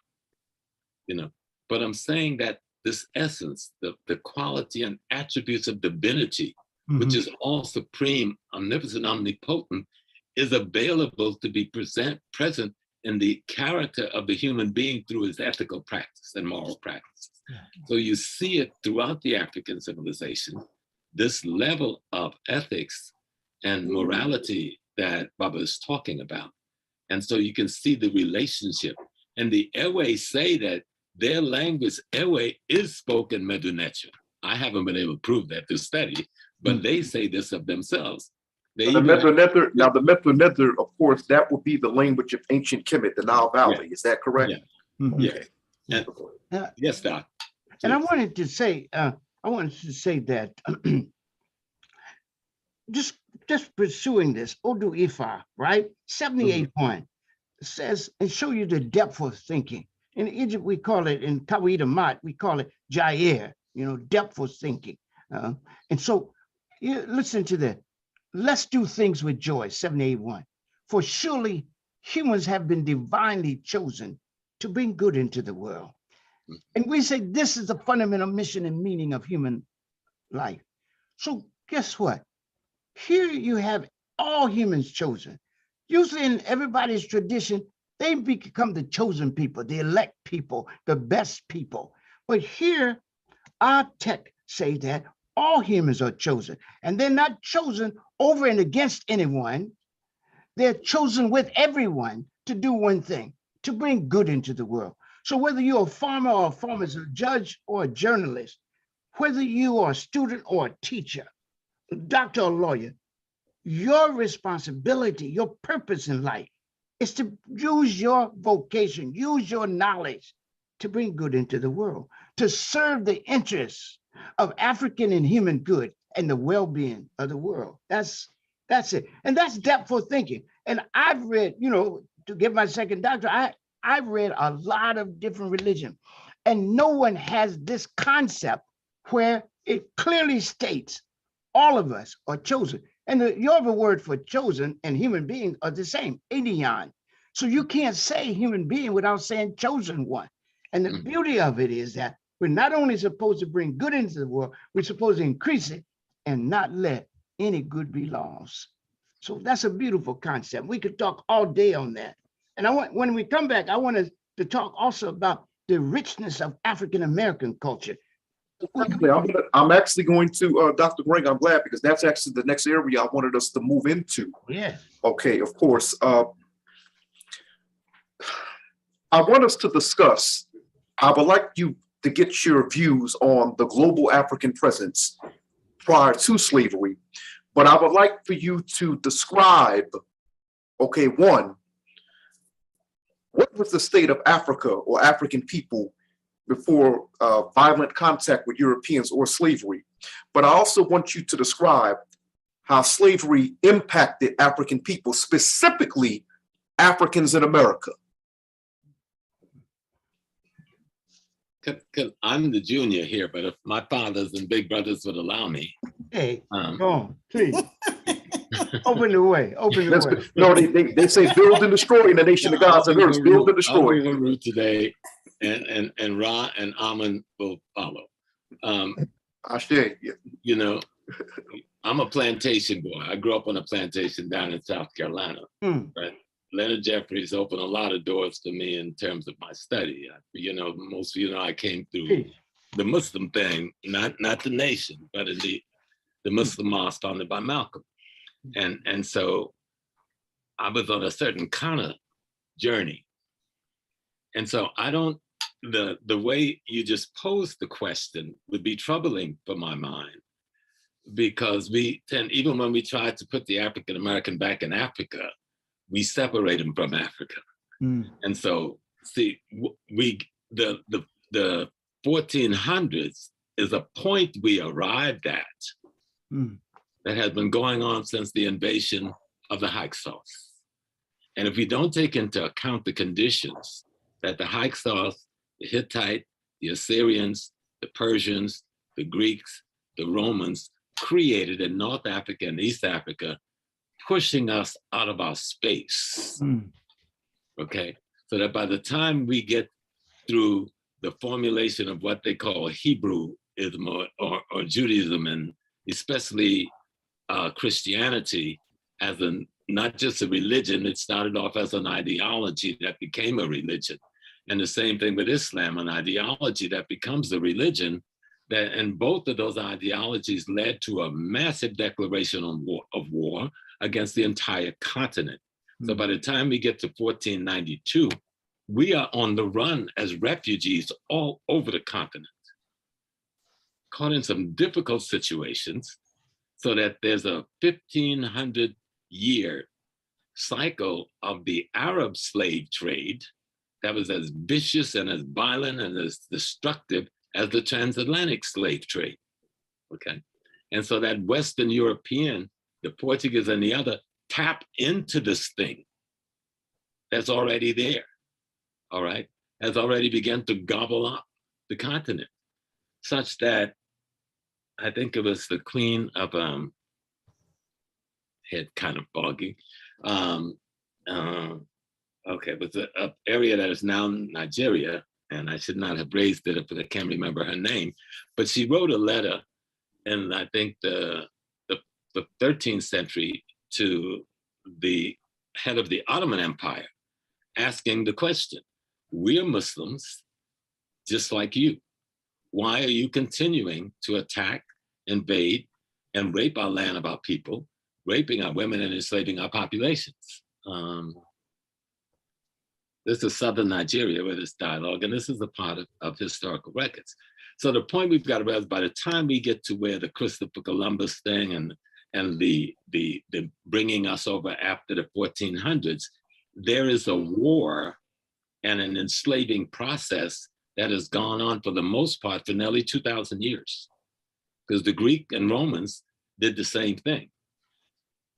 you know. But I'm saying that this essence, the quality and attributes of divinity, which is all supreme, omnipotent, omnipotent, is available to be present in the character of the human being through his ethical practice and moral practice. So you see it throughout the African civilization, this level of ethics and morality that Baba is talking about. And so you can see the relationship. And the Ewe say that their language, Ewe, is spoken Medunecha. I haven't been able to prove that through study, but they say this of themselves. The Metro Nether, of course, that would be the language of ancient Kemet, the Nile Valley. Is that correct? Yeah. And, yes, Doc. And I wanted to say that just pursuing this Odu Ifa, right? 78 point says and show you the depth of thinking. In Egypt, we call it, in Kawita Mat, we call it Jair, depth of thinking. And so listen to that. Let's do things with joy, 781. For surely humans have been divinely chosen to bring good into the world. And we say this is the fundamental mission and meaning of human life. So guess what? Here you have all humans chosen. Usually in everybody's tradition, they become the chosen people, the elect people, the best people. But here, our tech say that all humans are chosen, and they're not chosen over and against anyone. They're chosen with everyone to do one thing, to bring good into the world. So whether you're a farmer or a farmer's a judge or a journalist, whether you are a student or a teacher, a doctor or lawyer, your responsibility, your purpose in life is to use your vocation, use your knowledge to bring good into the world, to serve the interests of African and human good and the well-being of the world. That's it. And that's depthful thinking. And I've read, to get my second doctorate, I've read a lot of different religions, and no one has this concept where it clearly states all of us are chosen. And the Yoruba word for chosen and human beings are the same, Adion. So you can't say human being without saying chosen one. And the beauty of it is that we're not only supposed to bring good into the world, we're supposed to increase it and not let any good be lost. So that's a beautiful concept. We could talk all day on that. And when we come back, I want us to talk also about the richness of African-American culture. I'm actually going to, Dr. Karenga, I'm glad, because that's actually the next area I wanted us to move into. Yeah. Okay, of course. I want us to discuss, I would like you to get your views on the global African presence prior to slavery, but I would like for you to describe, okay, one, what was the state of Africa or African people before violent contact with Europeans or slavery? But I also want you to describe how slavery impacted African people, specifically Africans in America. I'm the junior here, but if my fathers and big brothers would allow me. Hey, go on, please. Open the way, open the way. No, they say build and destroy in the nation of gods and earth. Build and destroy. I'll be the root today, and Ra and Amun will follow. I say, I'm a plantation boy. I grew up on a plantation down in South Carolina. Right? Leonard Jeffries opened a lot of doors to me in terms of my study. Most of you know I came through the Muslim thing, not the nation, but in the Muslim mosque founded by Malcolm. And so I was on a certain kind of journey. And so the way you just posed the question would be troubling for my mind, because we tend, even when we try to put the African American back in Africa, we separate them from Africa. And so, see, the 1400s is a point we arrived at Mm. that has been going on since the invasion of the Hyksos. And if we don't take into account the conditions that the Hyksos, the Hittite, the Assyrians, the Persians, the Greeks, the Romans created in North Africa and East Africa, pushing us out of our space, okay? So that by the time we get through the formulation of what they call Hebrewism or Judaism, and especially Christianity as not just a religion, it started off as an ideology that became a religion. And the same thing with Islam, an ideology that becomes a religion, and both of those ideologies led to a massive declaration of war against the entire continent. So by the time we get to 1492, we are on the run as refugees all over the continent, caught in some difficult situations, so that there's a 1,500-year cycle of the Arab slave trade that was as vicious and as violent and as destructive as the transatlantic slave trade, okay? And so that Western European, the Portuguese and the other, tap into this thing that's already there, all right? Has already begun to gobble up the continent, such that I think it was the Queen of, head kind of foggy, okay, it was an area that is now Nigeria, and I should not have raised it if I can't remember her name, but she wrote a letter in, I think, the 13th century to the head of the Ottoman Empire, asking the question, we're Muslims, just like you. Why are you continuing to attack, invade, and rape our land of our people, raping our women and enslaving our populations? This is southern Nigeria with this dialogue, and this is a part of historical records. So the point we've got to realize, by the time we get to where the Christopher Columbus thing and the bringing us over after the 1400s, there is a war and an enslaving process that has gone on for the most part for nearly 2,000 years. Because the Greek and Romans did the same thing.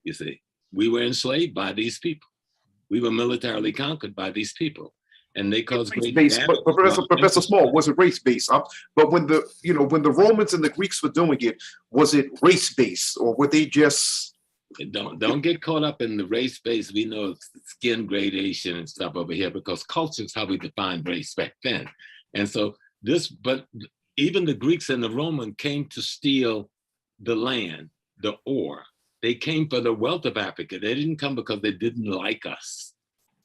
You see, we were enslaved by these people. We were militarily conquered by these people, and they caused great damage. But Professor Small, was it race-based? But when the Romans and the Greeks were doing it, was it race-based, or were they just? Don't get caught up in the race-based. We know skin gradation and stuff over here, because culture is how we defined race back then. And so but even the Greeks and the Romans came to steal the land, the ore. They came for the wealth of Africa. They didn't come because they didn't like us.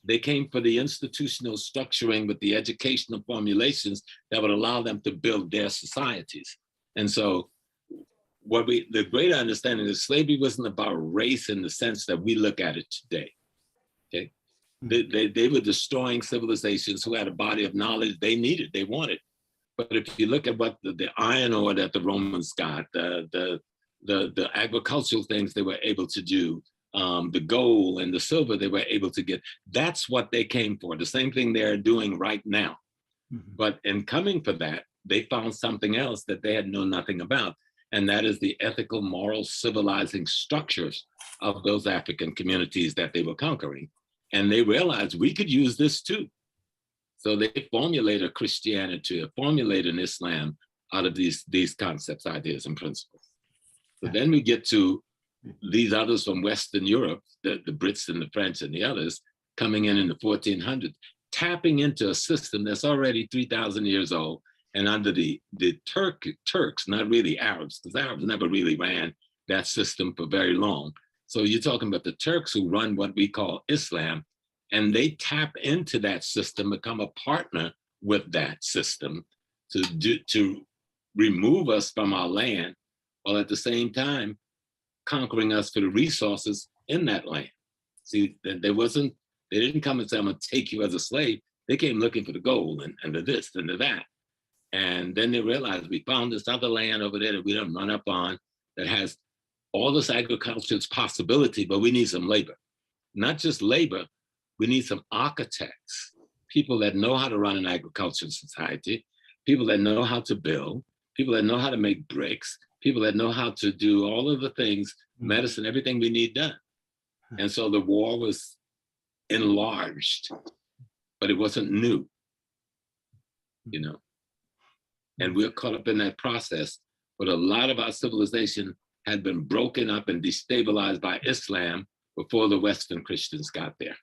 They came for the institutional structuring with the educational formulations that would allow them to build their societies. And so the greater understanding is slavery wasn't about race in the sense that we look at it today, okay? They were destroying civilizations who had a body of knowledge they needed, they wanted. But if you look at what the iron ore that the Romans got, the agricultural things they were able to do, the gold and the silver they were able to get, that's what they came for. The same thing they're doing right now. But in coming for that, they found something else that they had known nothing about. And that is the ethical, moral, civilizing structures of those African communities that they were conquering. And they realized we could use this too. So they formulate a Christianity, formulate an Islam out of these concepts, ideas, and principles. So then we get to these others from Western Europe, the Brits and the French and the others, coming in the 1400s, tapping into a system that's already 3,000 years old, and under the Turks, not really Arabs, because Arabs never really ran that system for very long. So you're talking about the Turks who run what we call Islam, and they tap into that system, become a partner with that system to remove us from our land, while at the same time conquering us for the resources in that land. See, they didn't come and say, I'm gonna take you as a slave. They came looking for the gold and the this and the that. And then they realized we found this other land over there that we don't run up on that has all this agriculture's possibility, but we need some labor. Not just labor, we need some architects, people that know how to run an agricultural society, people that know how to build, people that know how to make bricks, people that know how to do all of the things, medicine, everything we need done. And so the war was enlarged, but it wasn't new, you know. And we're caught up in that process, but a lot of our civilization had been broken up and destabilized by Islam before the Western Christians got there.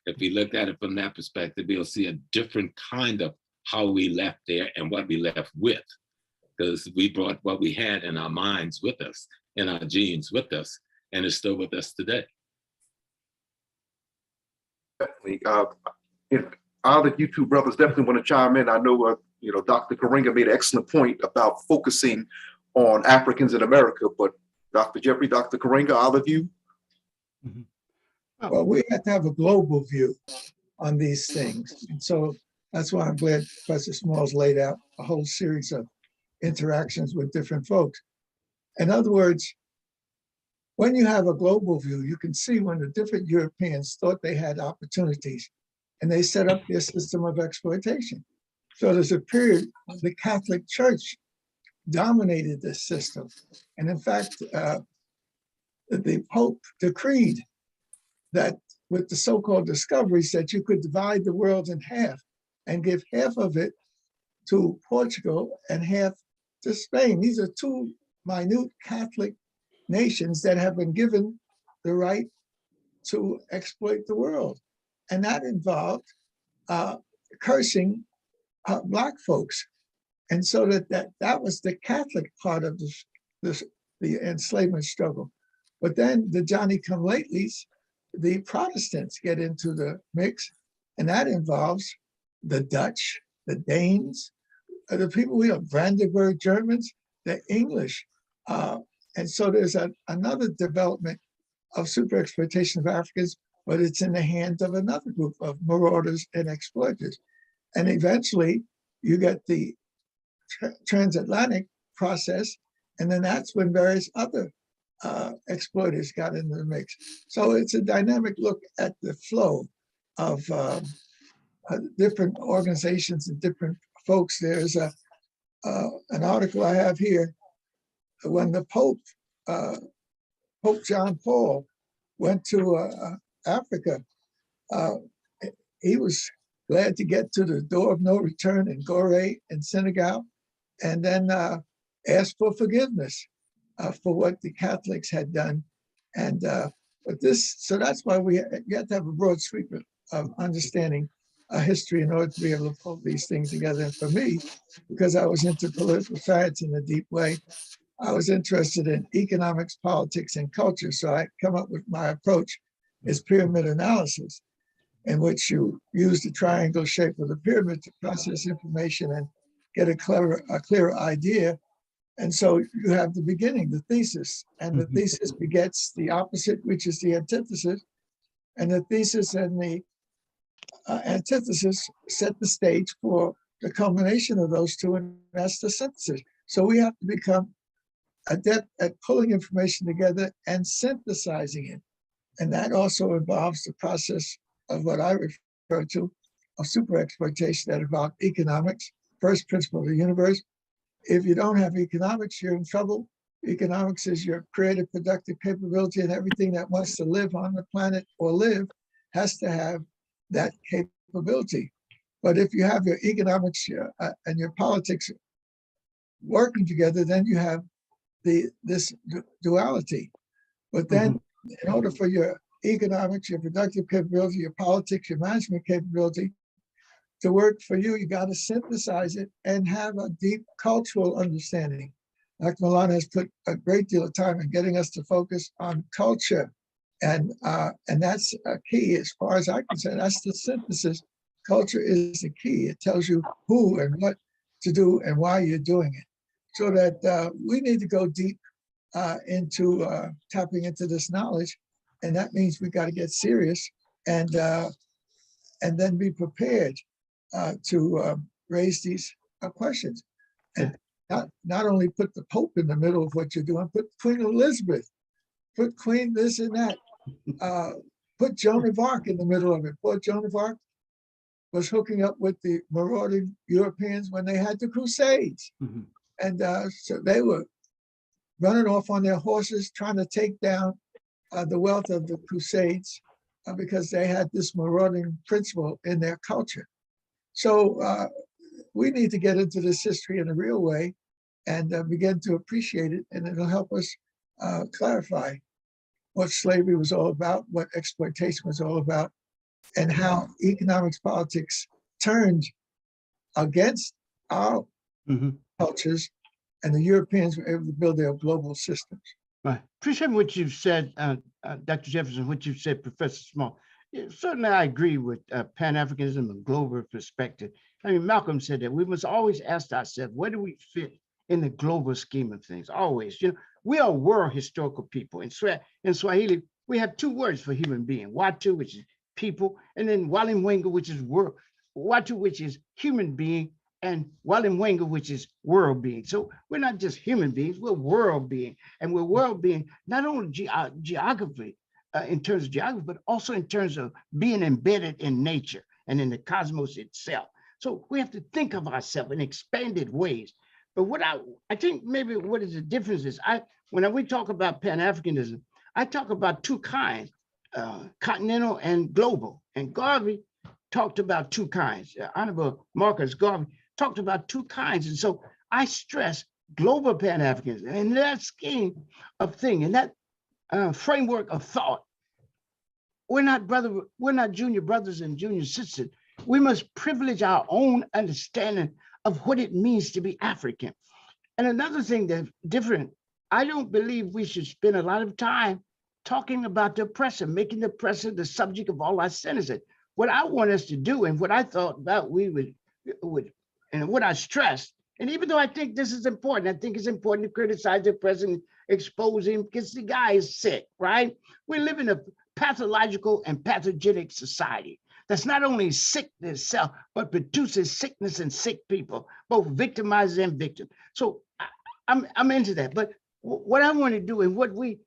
If we look at it from that perspective, we'll see a different kind of how we left there and what we left with, because we brought what we had in our minds with us, in our genes with us, and it's still with us today. Definitely. If either you two brothers definitely want to chime in. I know, you know, Dr. Karenga made an excellent point about focusing on Africans in America, but Dr. Jeffrey, Dr. Karenga, all of you? Well, we have to have a global view on these things. And so that's why I'm glad Professor Smalls laid out a whole series of interactions with different folks. In other words, when you have a global view, you can see when the different Europeans thought they had opportunities and they set up their system of exploitation. So there's a period when the Catholic Church dominated this system. And in fact, the Pope decreed that with the so-called discoveries that you could divide the world in half and give half of it to Portugal and half to Spain. These are two minute Catholic nations that have been given the right to exploit the world. And that involved cursing Black folks. And so that was the Catholic part of the enslavement struggle. But then the Johnny-come-latelys, the Protestants get into the mix, and that involves the Dutch, the Danes, the people we have, Brandenburg Germans, the English. And so there's another development of super exploitation of Africans, but it's in the hands of another group of marauders and exploiters. And eventually you get the transatlantic process, and then that's when various other exploiters got into the mix. So it's a dynamic look at the flow of different organizations and different folks. There's an article I have here. When the Pope John Paul went to Africa, he was glad to get to the door of no return in Gorée in Senegal, and then asked for forgiveness for what the Catholics had done. And so that's why you have to have a broad sweep of understanding history in order to be able to pull these things together. And for me, because I was into political science in a deep way, I was interested in economics, politics, and culture. So I come up with my approach is pyramid analysis, in which you use the triangle shape of the pyramid to process information and get a clearer idea. And so you have the beginning, the thesis, and the thesis begets the opposite, which is the antithesis. And the thesis and the antithesis set the stage for the culmination of those two, and that's the synthesis. So we have to become adept at pulling information together and synthesizing it. And that also involves the process of what I refer to of super exploitation that involves economics, first principle of the universe. If you don't have economics, you're in trouble. Economics is your creative, productive capability, and everything that wants to live on the planet or live has to have that capability. But if you have your economics and your politics working together, then you have this duality. But then in order for your economics, your productive capability, your politics, your management capability to work for you, you got to synthesize it and have a deep cultural understanding. Dr. Maulana has put a great deal of time in getting us to focus on culture. And that's a key as far as I can say. That's the synthesis. Culture is the key. It tells you who and what to do and why you're doing it. So that we need to go deep into tapping into this knowledge. And that means we got to get serious and then be prepared to raise these questions. And not only put the Pope in the middle of what you're doing, put Queen Elizabeth, put Queen this and that, put Joan of Arc in the middle of it. Poor Joan of Arc was hooking up with the marauding Europeans when they had the Crusades. And so they were running off on their horses, trying to take down the wealth of the Crusades because they had this marauding principle in their culture. So we need to get into this history in a real way and begin to appreciate it, and it'll help us clarify what slavery was all about, what exploitation was all about, and how economics politics turned against our cultures, and the Europeans were able to build their global systems. Right. Appreciate what you've said, Dr. Jefferson, what you've said, Professor Small. Yeah, certainly, I agree with Pan-Africanism and global perspective. I mean, Malcolm said that we must always ask ourselves, where do we fit in the global scheme of things? Always, you know, we are world historical people. In Swahili, we have two words for human being: Watu, which is people, and then Walimwengu, which is world. Watu, which is human being, and Walimwengu, which is world being. So we're not just human beings, we're world being. And we're world being not only geography, in terms of geography, but also in terms of being embedded in nature and in the cosmos itself. So we have to think of ourselves in expanded ways. But what I think maybe what is the difference is, when we talk about Pan-Africanism, I talk about two kinds, continental and global. And Garvey talked about two kinds. Honorable Marcus Garvey talked about two kinds. And so I stress global Pan-Africanism and that scheme of thing, and that framework of thought. We're not junior brothers and junior sisters. We must privilege our own understanding of what it means to be African. And another thing that's different, I don't believe we should spend a lot of time talking about the oppressor, making the oppressor the subject of all our sentences. What I want us to do, and what I thought about we would, and what I stressed, and even though I think this is important, I think it's important to criticize the president, expose him, because the guy is sick, right? We live in a pathological and pathogenic society that's not only sick in itself, but produces sickness and sick people, both victimizers and victims. So I'm into that. But what I want to do, and what we,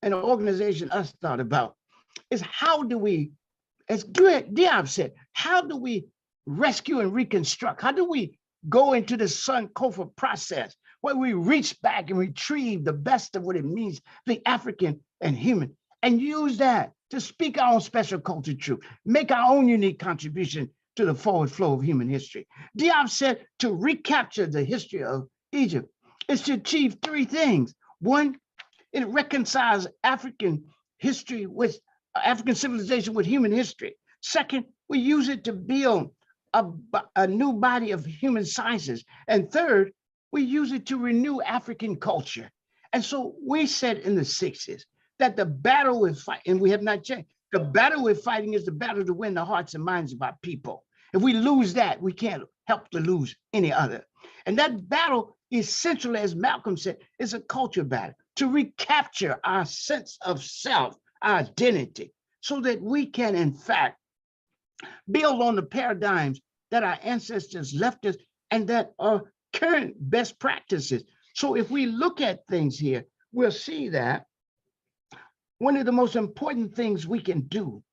an organization, us thought about, is how do we, as Diab said, how do we rescue and reconstruct? How do we go into the Sankofa process where we reach back and retrieve the best of what it means to be African and human, and use that to speak our own special culture truth, make our own unique contribution to the forward flow of human history? Diab said to recapture the history of Egypt is to achieve three things. One, it reconciles African history with African civilization with human history. Second, we use it to build a new body of human sciences. And third, we use it to renew African culture. And so we said in the 60s that the battle we're fighting, and we have not changed, the battle we're fighting is the battle to win the hearts and minds of our people. If we lose that, we can't help to lose any other. And that battle, essentially, as Malcolm said, is a culture battle to recapture our sense of self, our identity, so that we can, in fact, build on the paradigms that our ancestors left us and that are current best practices. So if we look at things here, we'll see that one of the most important things we can do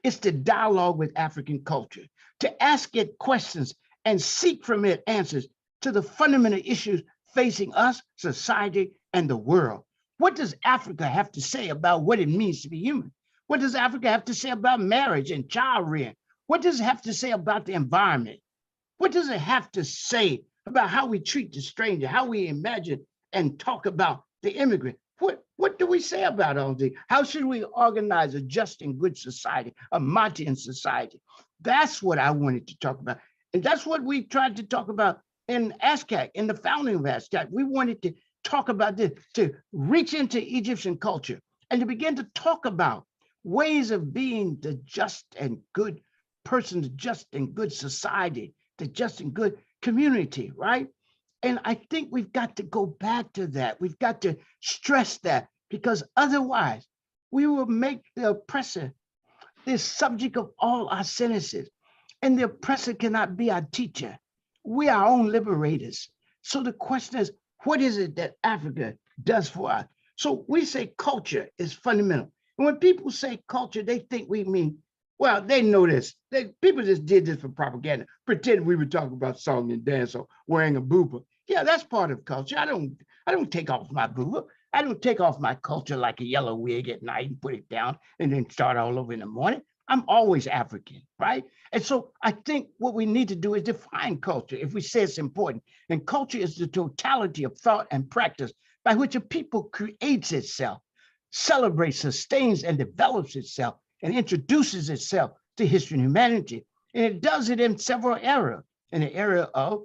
is to dialogue with African culture, to ask it questions and seek from it answers to the fundamental issues facing us, society, and the world. What does Africa have to say about what it means to be human? What does Africa have to say about marriage and child rearing? What does it have to say about the environment? What does it have to say about how we treat the stranger, how we imagine and talk about the immigrant? What do we say about all this? How should we organize a just and good society, a Martian society? That's what I wanted to talk about. And that's what we tried to talk about in ASCAC, in the founding of ASCAC. We wanted to talk about this, to reach into Egyptian culture and to begin to talk about ways of being the just and good person, the just and good society, the just and good community, right? And I think we've got to go back to that. We've got to stress that, because otherwise we will make the oppressor the subject of all our sentences, and the oppressor cannot be our teacher. We are our own liberators. So the question is, what is it that Africa does for us? So we say culture is fundamental. And when people say culture, they think we mean, well, they know this. People just did this for propaganda, pretend we were talking about song and dance or wearing a buba. Yeah, that's part of culture. I don't take off my boo. I don't take off my culture like a yellow wig at night and put it down and then start all over in the morning. I'm always African, right? And so I think what we need to do is define culture if we say it's important. And culture is the totality of thought and practice by which a people creates itself, celebrates, sustains, and develops itself, and introduces itself to history and humanity. And it does it in several areas, in the area of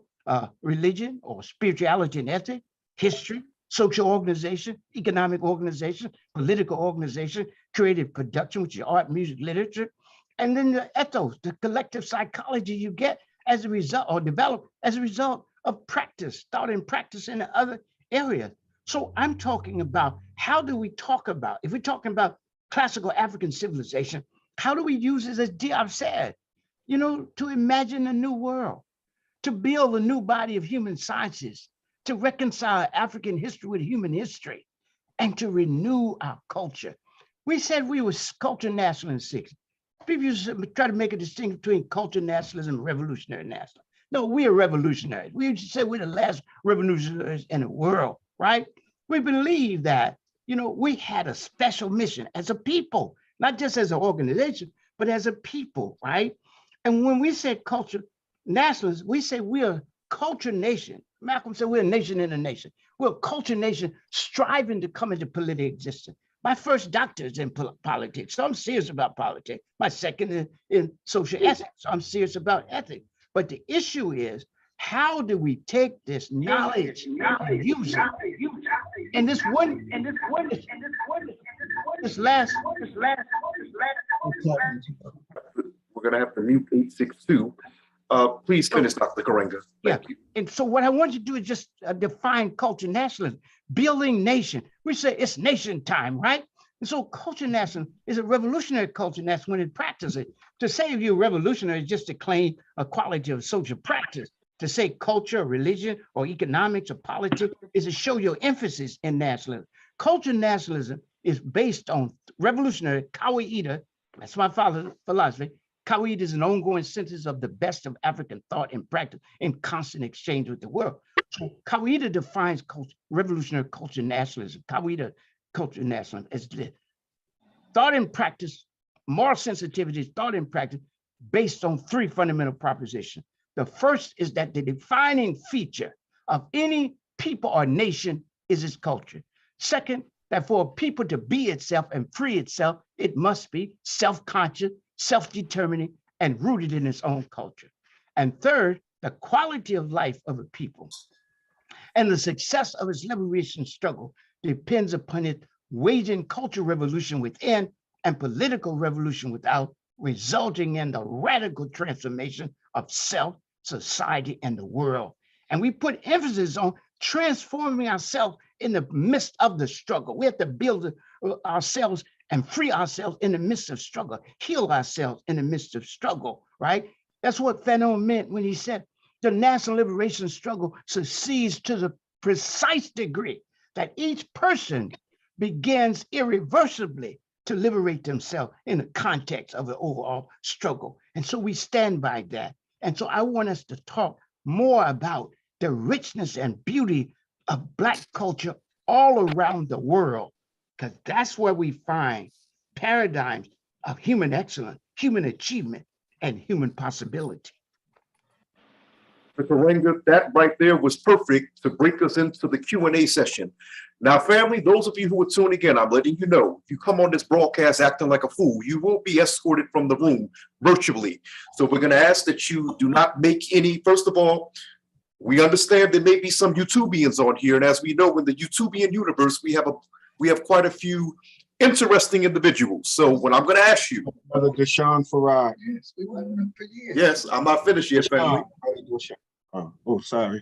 religion or spirituality and ethics, history, social organization, economic organization, political organization, creative production, which is art, music, literature, and then the ethos, the collective psychology you get as a result or develop as a result of practice, thought and practice in the other areas. So I'm talking about how do we talk about, if we're talking about classical African civilization, how do we use it as Diop said, to imagine a new world, to build a new body of human sciences, to reconcile African history with human history, and to renew our culture. We said we were culture nationalists. People used to try to make a distinction between culture nationalism and revolutionary nationalism. No, we are revolutionaries. We used to say we're the last revolutionaries in the world, right? We believe that, we had a special mission as a people, not just as an organization, but as a people, right? And when we say culture nationalists, we say we are a culture nation. Malcolm said we're a nation in a nation. We're a culture nation striving to come into political existence. My first doctorate is in politics, so I'm serious about politics. My second is in social ethics, so I'm serious about ethics. But the issue is, how do we take this knowledge and use it? And this last. We're going to have to mute 862. Please finish, Dr. Karenga. Thank you. And so what I want you to do is just define culture nationalism, building nation. We say it's nation time, right? And so culture nationalism is a revolutionary culture nationalism when it practices it. To say you're revolutionary is just to claim a quality of social practice. To say culture, religion, or economics, or politics is to show your emphasis in nationalism. Culture nationalism is based on revolutionary Kawaida. That's my father's philosophy. Kawaida is an ongoing synthesis of the best of African thought and practice in constant exchange with the world. So Kawaida defines revolutionary culture nationalism. Kawaida culture nationalism as this: thought and practice, moral sensitivity, thought and practice based on three fundamental propositions. The first is that the defining feature of any people or nation is its culture. Second, that for a people to be itself and free itself, it must be self-conscious, self-determining, and rooted in its own culture. And third, the quality of life of a people and the success of its liberation struggle depends upon it waging cultural revolution within and political revolution without, resulting in the radical transformation of self, society, and the world. And we put emphasis on transforming ourselves in the midst of the struggle. We have to build ourselves and free ourselves in the midst of struggle, heal ourselves in the midst of struggle, right? That's what Fanon meant when he said the national liberation struggle succeeds to the precise degree that each person begins irreversibly to liberate themselves in the context of the overall struggle. And so we stand by that. And so I want us to talk more about the richness and beauty of Black culture all around the world, because that's where we find paradigms of human excellence, human achievement, and human possibility. Dr. Karenga, that right there was perfect to bring us into the Q&A session. Now, family, those of you who are tuning in, I'm letting you know, if you come on this broadcast acting like a fool, you will be escorted from the room virtually. So we're going to ask that you do not make any, first of all, we understand there may be some YouTubians on here. And as we know, in the YouTubian universe, we have quite a few interesting individuals. So what I'm going to ask you. Brother Doshon Farad. Yes, I'm not finished yet, family. Oh, sorry.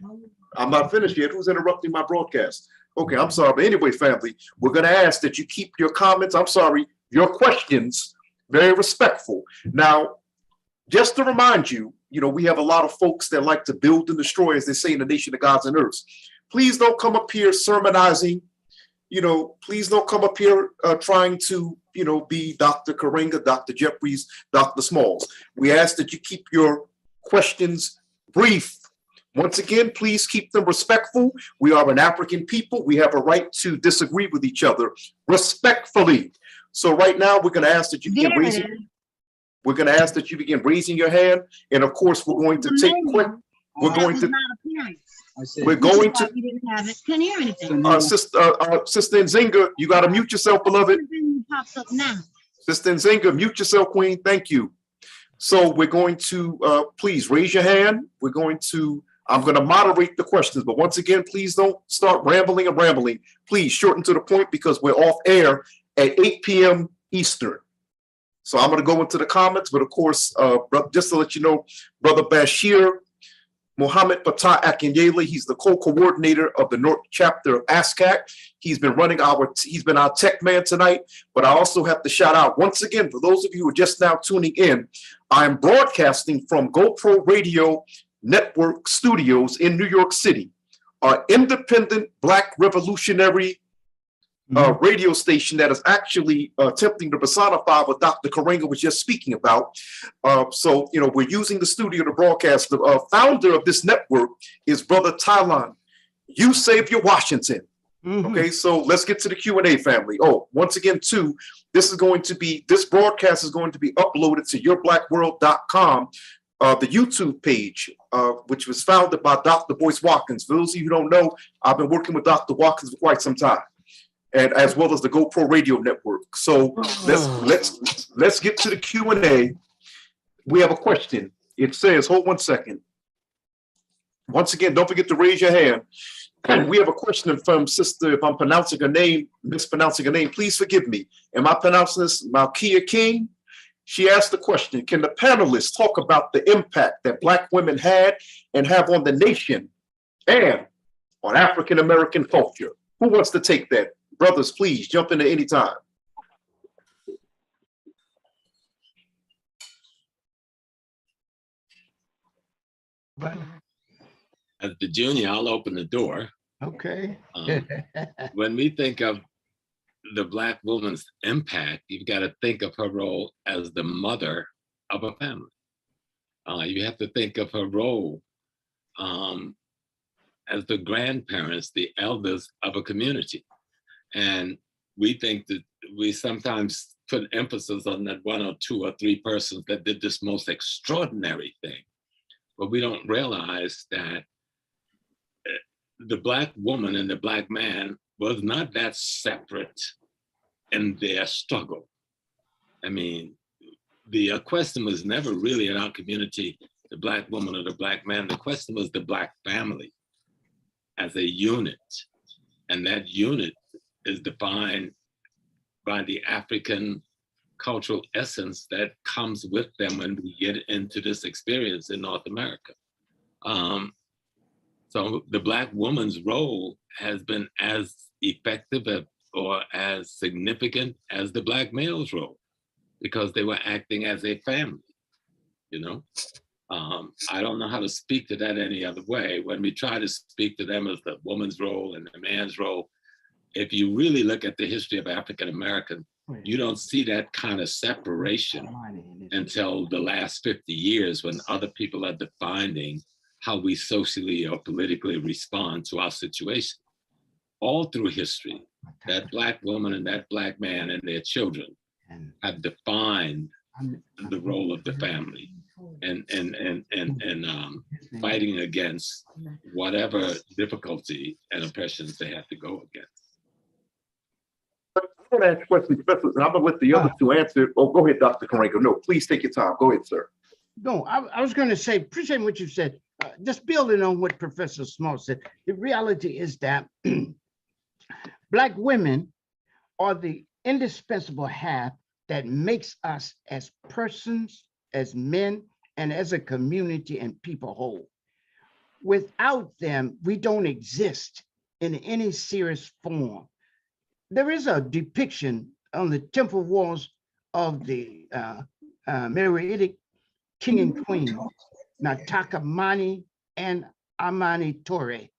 I'm not finished yet. Who's interrupting my broadcast? Okay, I'm sorry. But anyway, family, we're going to ask that you keep your comments, your questions, very respectful. Now, just to remind you, we have a lot of folks that like to build and destroy, as they say in the nation of gods and earths. Please don't come up here sermonizing. Please don't come up here trying to, be Dr. Karenga, Dr. Jeffries, Dr. Smalls. We ask that you keep your questions brief, Once again, please keep them respectful. We are an African people. We have a right to disagree with each other respectfully. So right now, we're going to ask that you begin raising. We're going to ask that you begin raising your hand, and of course, we're going to take quick. We're going to. We're going to. Can you hear anything? Sister Nzinga, you got to mute yourself, beloved. Pops up now. Sister Nzinga, mute yourself, Queen. Thank you. So we're going to please raise your hand. We're going to. I'm going to moderate the questions, but once again, please don't start rambling and rambling. Please shorten to the point because we're off air at 8 p.m. Eastern. So I'm going to go into the comments, but of course, just to let you know, Brother Bashir Muhammad Fatah Akinyele, he's the co-coordinator of the North Chapter of ASCAC. He's been our tech man tonight, but I also have to shout out once again, for those of you who are just now tuning in, I'm broadcasting from GoPro Radio Network Studios in New York City, our independent Black revolutionary radio station that is actually attempting to personify what Dr. Karenga was just speaking about. So, you know, we're using the studio to broadcast. The founder of this network is Brother Tylan. You Savior Washington. Okay, so let's get to the Q&A, family. Oh, once again, too, this broadcast is going to be uploaded to yourblackworld.com, the YouTube page, which was founded by Dr. Boyce Watkins. For those of you who don't know, I've been working with Dr. Watkins for quite some time, and as well as the GoPro Radio Network. So let's get to the Q&A. We have a question. It says, hold one second. Once again, don't forget to raise your hand. We have a question from Sister, if I'm pronouncing her name, mispronouncing her name, please forgive me. Am I pronouncing this Malkia King? She asked the question, can the panelists talk about the impact that Black women had and have on the nation and on African-American culture? Who wants to take that? Brothers, please jump in at any time. As the junior, I'll open the door. Okay. When we think of the Black woman's impact, you've got to think of her role as the mother of a family. You have to think of her role as the grandparents, the elders of a community. And we think that we sometimes put emphasis on that one or two or three persons that did this most extraordinary thing. But we don't realize that the Black woman and the Black man was not that separate in their struggle. I mean, the question was never really in our community, the Black woman or the Black man. The question was the Black family as a unit. And that unit is defined by the African cultural essence that comes with them when we get into this experience in North America. So the Black woman's role has been as effective or as significant as the Black male's role, because they were acting as a family, you know? I don't know how to speak to that any other way. When we try to speak to them as the woman's role and the man's role, if you really look at the history of African American, you don't see that kind of separation until the last 50 years when other people are defining how we socially or politically respond to our situation. All through history, that Black woman and that Black man and their children have defined the role of the family and fighting against whatever difficulty and oppressions they have to go against. I'm going to ask a question, Professor, and I'm going to let the other two answer. Oh, go ahead, Dr. Karenga. No, please take your time. Go ahead, sir. No, I was going to say, appreciate what you said. Just building on what Professor Small said, the reality is that Black women are the indispensable half that makes us as persons, as men, and as a community and people whole. Without them, we don't exist in any serious form. There is a depiction on the temple walls of the Meridic king and queen, Nataka Mani and Amani Torre,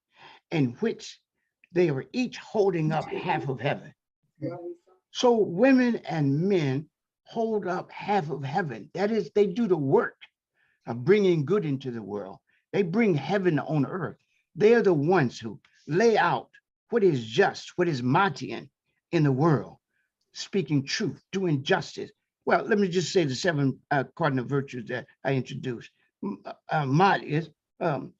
in which they are each holding up half of heaven. So women and men hold up half of heaven. That is, they do the work of bringing good into the world. They bring heaven on earth. They are the ones who lay out what is just, what is Matian in the world, speaking truth, doing justice. Well, let me just say the 7 cardinal virtues that I introduced. Mat is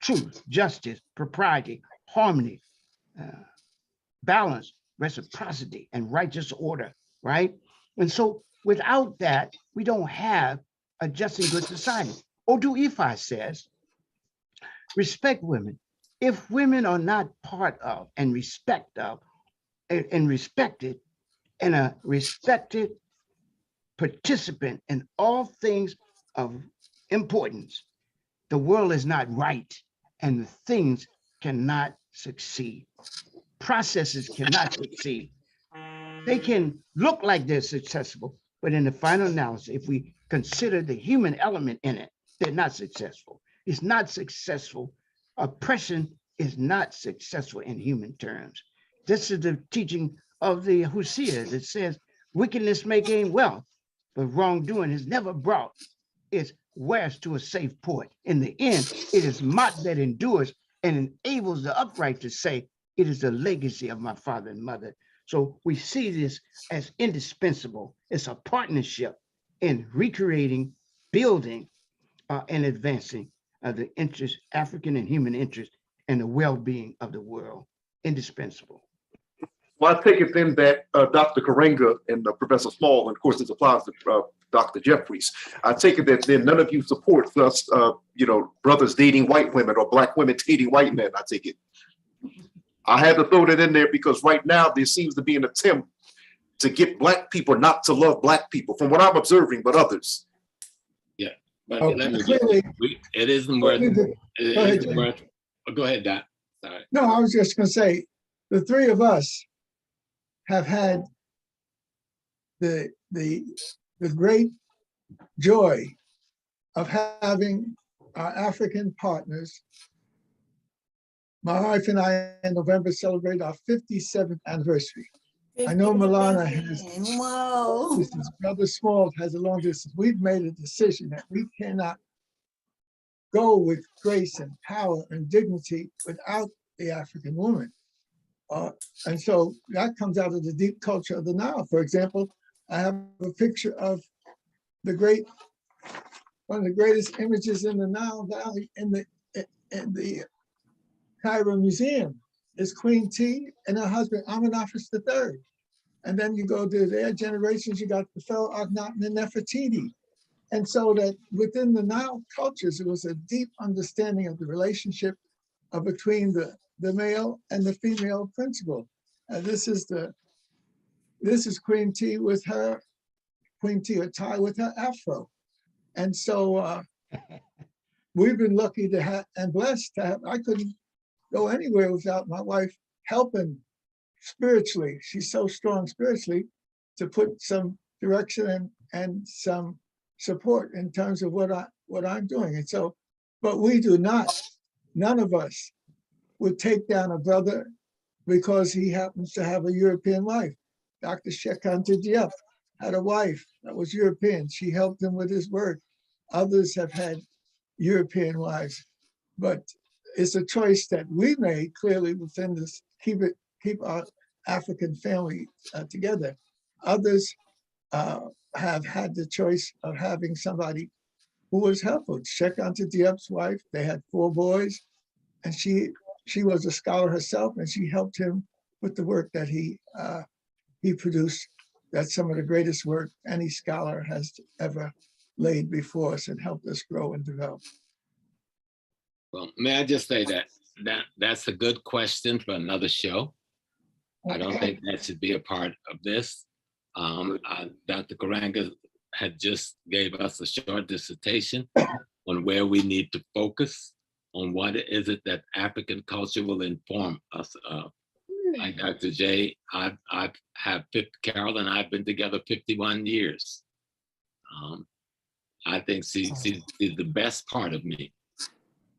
truth, justice, propriety, harmony, balance, reciprocity, and righteous order, right? And so without that, we don't have a just and good society. Odu Ifa says, respect women. If women are not part of and respect of and respected and a respected participant in all things of importance, the world is not right and the things cannot succeed. Processes cannot succeed. They can look like they're successful, but in the final analysis, if we consider the human element in it, they're not successful. It's not successful. Oppression is not successful in human terms. This is the teaching of the Hosea that says wickedness may gain wealth, but wrongdoing has never brought its wares to a safe port. In the end, it is Mot that endures and enables the upright to say, it is the legacy of my father and mother. So we see this as indispensable. It's a partnership in recreating, building, and advancing the interest, African and human interest, and the well-being of the world. Indispensable. Well, I take it then that Dr. Karenga and Professor Small, and of course this applies to Dr. Jeffries, I take it that then none of you support us, brothers dating white women or black women dating white men, I take it. I had to throw that in there because right now there seems to be an attempt to get black people not to love black people, from what I'm observing, but others. Yeah, but Clearly, it isn't worth. Go ahead, Doc. Sorry. No, I was just going to say, the three of us have had the great joy of having our African partners. My wife and I in November celebrate our 57th anniversary. I know Maulana has, Wow. his brother Small has a long distance. We've made a decision that we cannot go with grace and power and dignity without the African woman. And so that comes out of the deep culture of the Nile. For example, I have a picture of one of the greatest images in the Nile Valley in the Cairo Museum is Queen T and her husband Amenhotep III. And then you go to their generations, you got the fellow Akhenaten and Nefertiti. And so that within the Nile cultures, there was a deep understanding of the relationship between the male and the female principle. This is Queen T with her, Queen T or Ty with her afro. And so we've been lucky to have and blessed to have, I couldn't go anywhere without my wife helping spiritually. She's so strong spiritually to put some direction and some support in terms of what I'm doing. And so, but we do not, none of us would take down a brother because he happens to have a European wife. Dr. Shekanta Diep had a wife that was European. She helped him with his work. Others have had European wives, but it's a choice that we made clearly within this, keep our African family together. Others have had the choice of having somebody who was helpful. Shekanta Diep's wife, they had 4 boys, and she was a scholar herself, and she helped him with the work that he produced. That's some of the greatest work any scholar has ever laid before us and helped us grow and develop. Well, may I just say that's a good question for another show. I don't think that should be a part of this. Dr. Karenga had just gave us a short dissertation on where we need to focus on what is it that African culture will inform us of. Like Dr. J, Carol and I have been together 51 years. I think she's the best part of me.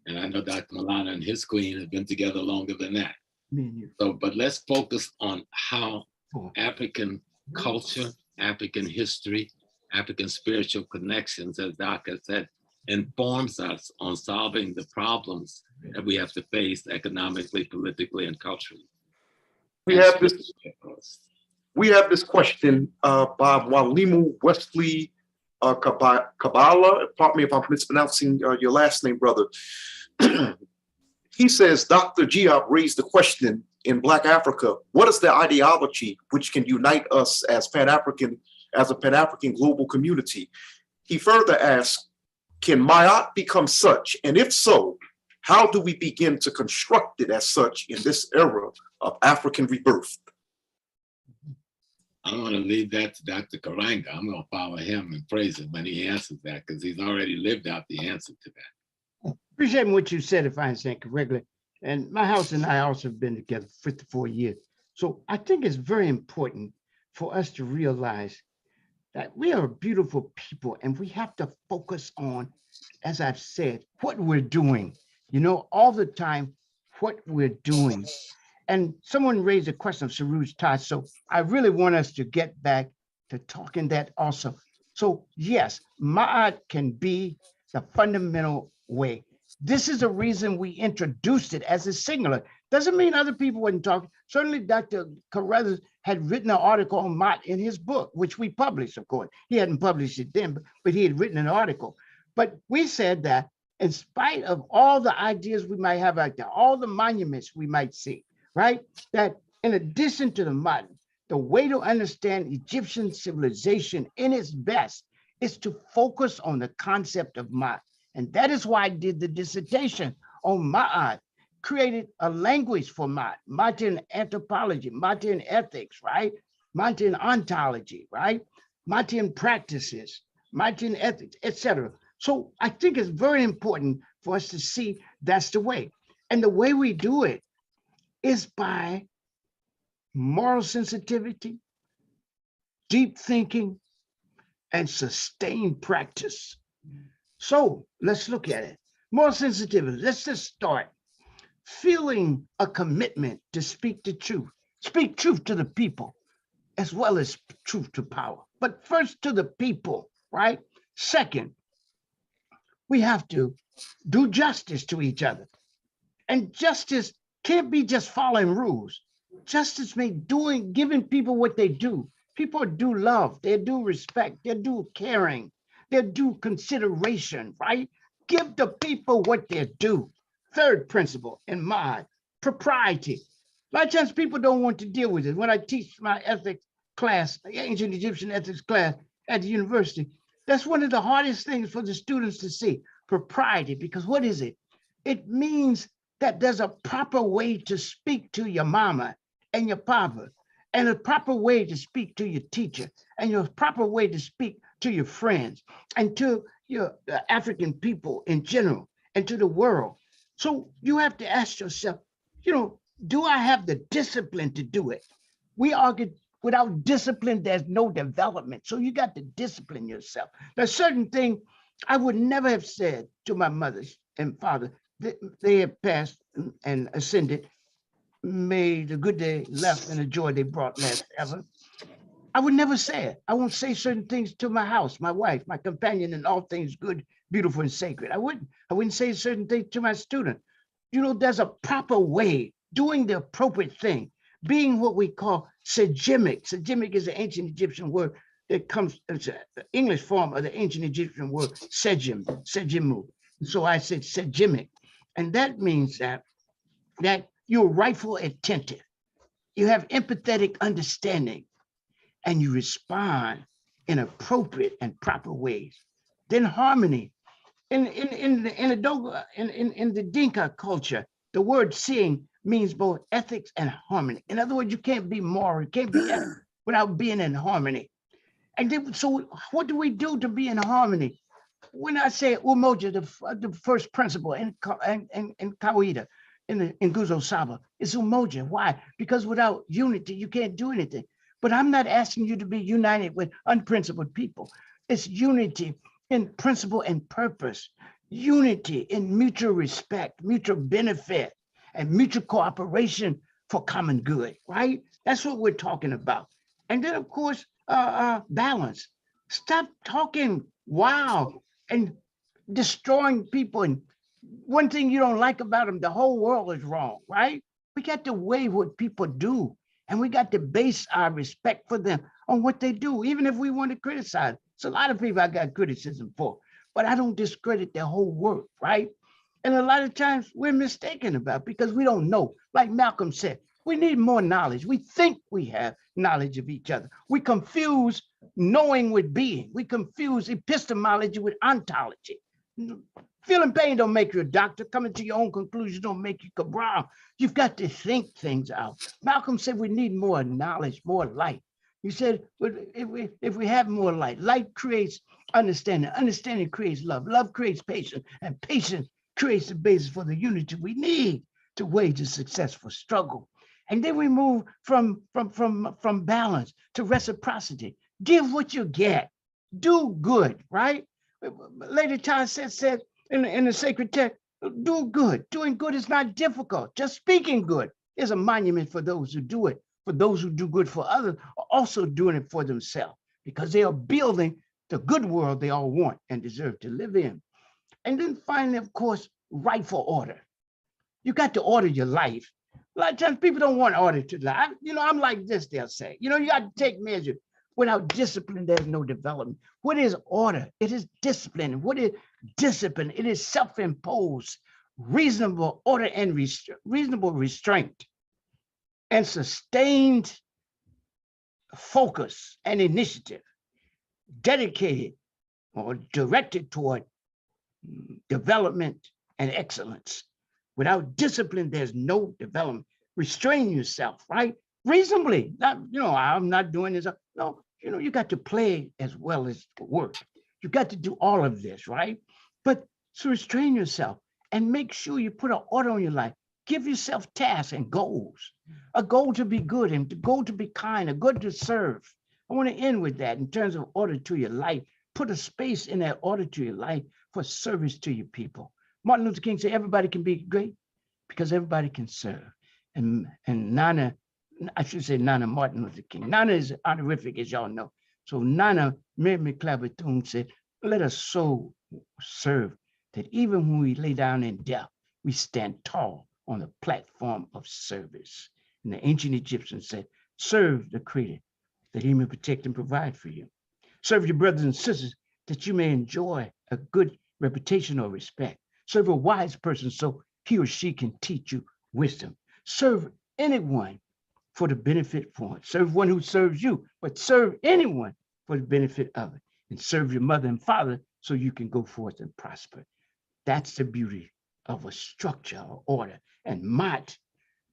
And I know Dr. Maulana and his queen have been together longer than that. So, but let's focus on how African culture, African history, African spiritual connections, as Doc has said, informs us on solving the problems that we have to face economically, politically, and culturally. We have this question by Walimu Wesley Kabbalah. Pardon me if I'm mispronouncing your last name, brother. He says, Dr. Giab raised the question in Black Africa, what is the ideology which can unite us as a Pan-African global community? He further asked, can Ma'at become such? And if so, how do we begin to construct it as such in this era of African rebirth? I'm going to leave that to Dr. Karenga. I'm going to follow him and praise him when he answers that, because he's already lived out the answer to that. Appreciate what you said, if I understand correctly. And my house and I also have been together 54 years. So I think it's very important for us to realize that we are beautiful people and we have to focus on, as I've said, what we're doing, all the time, what we're doing. And someone raised a question of Saruj Taj. So I really want us to get back to talking that also. So yes, Ma'at can be the fundamental way. This is the reason we introduced it as a singular. Doesn't mean other people wouldn't talk. Certainly Dr. Carruthers had written an article on Ma'at in his book, which we published, of course. He hadn't published it then, but he had written an article. But we said that in spite of all the ideas we might have out there, all the monuments we might see, right? That in addition to the Ma'at, the way to understand Egyptian civilization in its best is to focus on the concept of Ma'at. And that is why I did the dissertation on Ma'at, created a language for Ma'at, Ma'atian anthropology, Ma'atian ethics, right? Ma'atian ontology, right? Ma'atian practices, Ma'atian ethics, etc. So I think it's very important for us to see that's the way. And the way we do it is by moral sensitivity, deep thinking, and sustained practice. So let's look at it. Moral sensitivity, let's just start. Feeling a commitment to speak the truth, speak truth to the people, as well as truth to power. But first to the people, right? Second, we have to do justice to each other. And justice can't be just following rules. Justice means giving people what they do. People do love, they do respect, they do caring, they do consideration, right? Give the people what they're due. Third principle in Ma'at, propriety. A lot of times people don't want to deal with it. When I teach my ethics class, ancient Egyptian ethics class at the university, that's one of the hardest things for the students to see, propriety, because what is it? It means that there's a proper way to speak to your mama and your papa, and a proper way to speak to your teacher, and your proper way to speak to your friends, and to your African people in general, and to the world. So you have to ask yourself, do I have the discipline to do it? We argue without discipline, there's no development. So you got to discipline yourself. There's certain things I would never have said to my mother and father. They have passed and ascended. May the good they left and the joy they brought last ever. I would never say it. I won't say certain things to my house, my wife, my companion, and all things good, beautiful, and sacred. I wouldn't say certain things to my student. There's a proper way, doing the appropriate thing, being what we call segemic. Segemic is an ancient Egyptian word that comes, it's an English form of the ancient Egyptian word segemu. So I said segemic. And that means that you're rightful attentive. You have empathetic understanding, and you respond in appropriate and proper ways. Then harmony. In the Dinka culture, the word seeing means both ethics and harmony. In other words, you can't be moral, you can't be ethical without being in harmony. And then, so what do we do to be in harmony? When I say umoja, the first principle in Kawaida, in Nguzo Saba, is umoja. Why? Because without unity, you can't do anything. But I'm not asking you to be united with unprincipled people. It's unity in principle and purpose, unity in mutual respect, mutual benefit, and mutual cooperation for common good, right? That's what we're talking about. And then, of course, balance. Stop talking wow and destroying people. And one thing you don't like about them, the whole world is wrong, right? We got to weigh what people do, and we got to base our respect for them on what they do, even if we want to criticize. It's a lot of people I got criticism for, but I don't discredit their whole work, right? And a lot of times we're mistaken about because we don't know. Like Malcolm said, we need more knowledge. We think we have knowledge of each other. We confuse knowing with being. We confuse epistemology with ontology. Feeling pain don't make you a doctor. Coming to your own conclusions don't make you Cabral. You've got to think things out. Malcolm said we need more knowledge, more light. He said, if we have more light, light creates understanding. Understanding creates love. Love creates patience. And patience creates the basis for the unity we need to wage a successful struggle. And then we move from balance to reciprocity. Give what you get. Do good, right? Lady Todd said in the sacred text, do good. Doing good is not difficult. Just speaking good is a monument for those who do it. For those who do good for others are also doing it for themselves because they are building the good world they all want and deserve to live in. And then finally, of course, rightful order. You got to order your life. A lot of times people don't want order to life. I'm like this, they'll say. You got to take measure. Without discipline, there's no development. What is order? It is discipline. What is discipline? It is self-imposed, reasonable order and reasonable restraint and sustained focus and initiative dedicated or directed toward development and excellence. Without discipline, there's no development. Restrain yourself, right? Reasonably, not, I'm not doing this. No, you got to play as well as work. You got to do all of this, right? But so restrain yourself and make sure you put an order on your life. Give yourself tasks and goals. A goal to be good and a goal to be kind, a good to serve. I want to end with that in terms of order to your life. Put a space in that order to your life for service to your people. Martin Luther King said everybody can be great because everybody can serve. And Nana, I should say Nana Martin Luther King. Nana is honorific, as y'all know. So Nana Mary McClever Thune said, let us so serve that even when we lay down in death, we stand tall on the platform of service. And the ancient Egyptians said, serve the Creator that he may protect and provide for you. Serve your brothers and sisters that you may enjoy a good reputation or respect. Serve a wise person so he or she can teach you wisdom. Serve anyone for the benefit for it. Serve one who serves you, but serve anyone for the benefit of it. And serve your mother and father so you can go forth and prosper. That's the beauty of a structure or order. And Mott,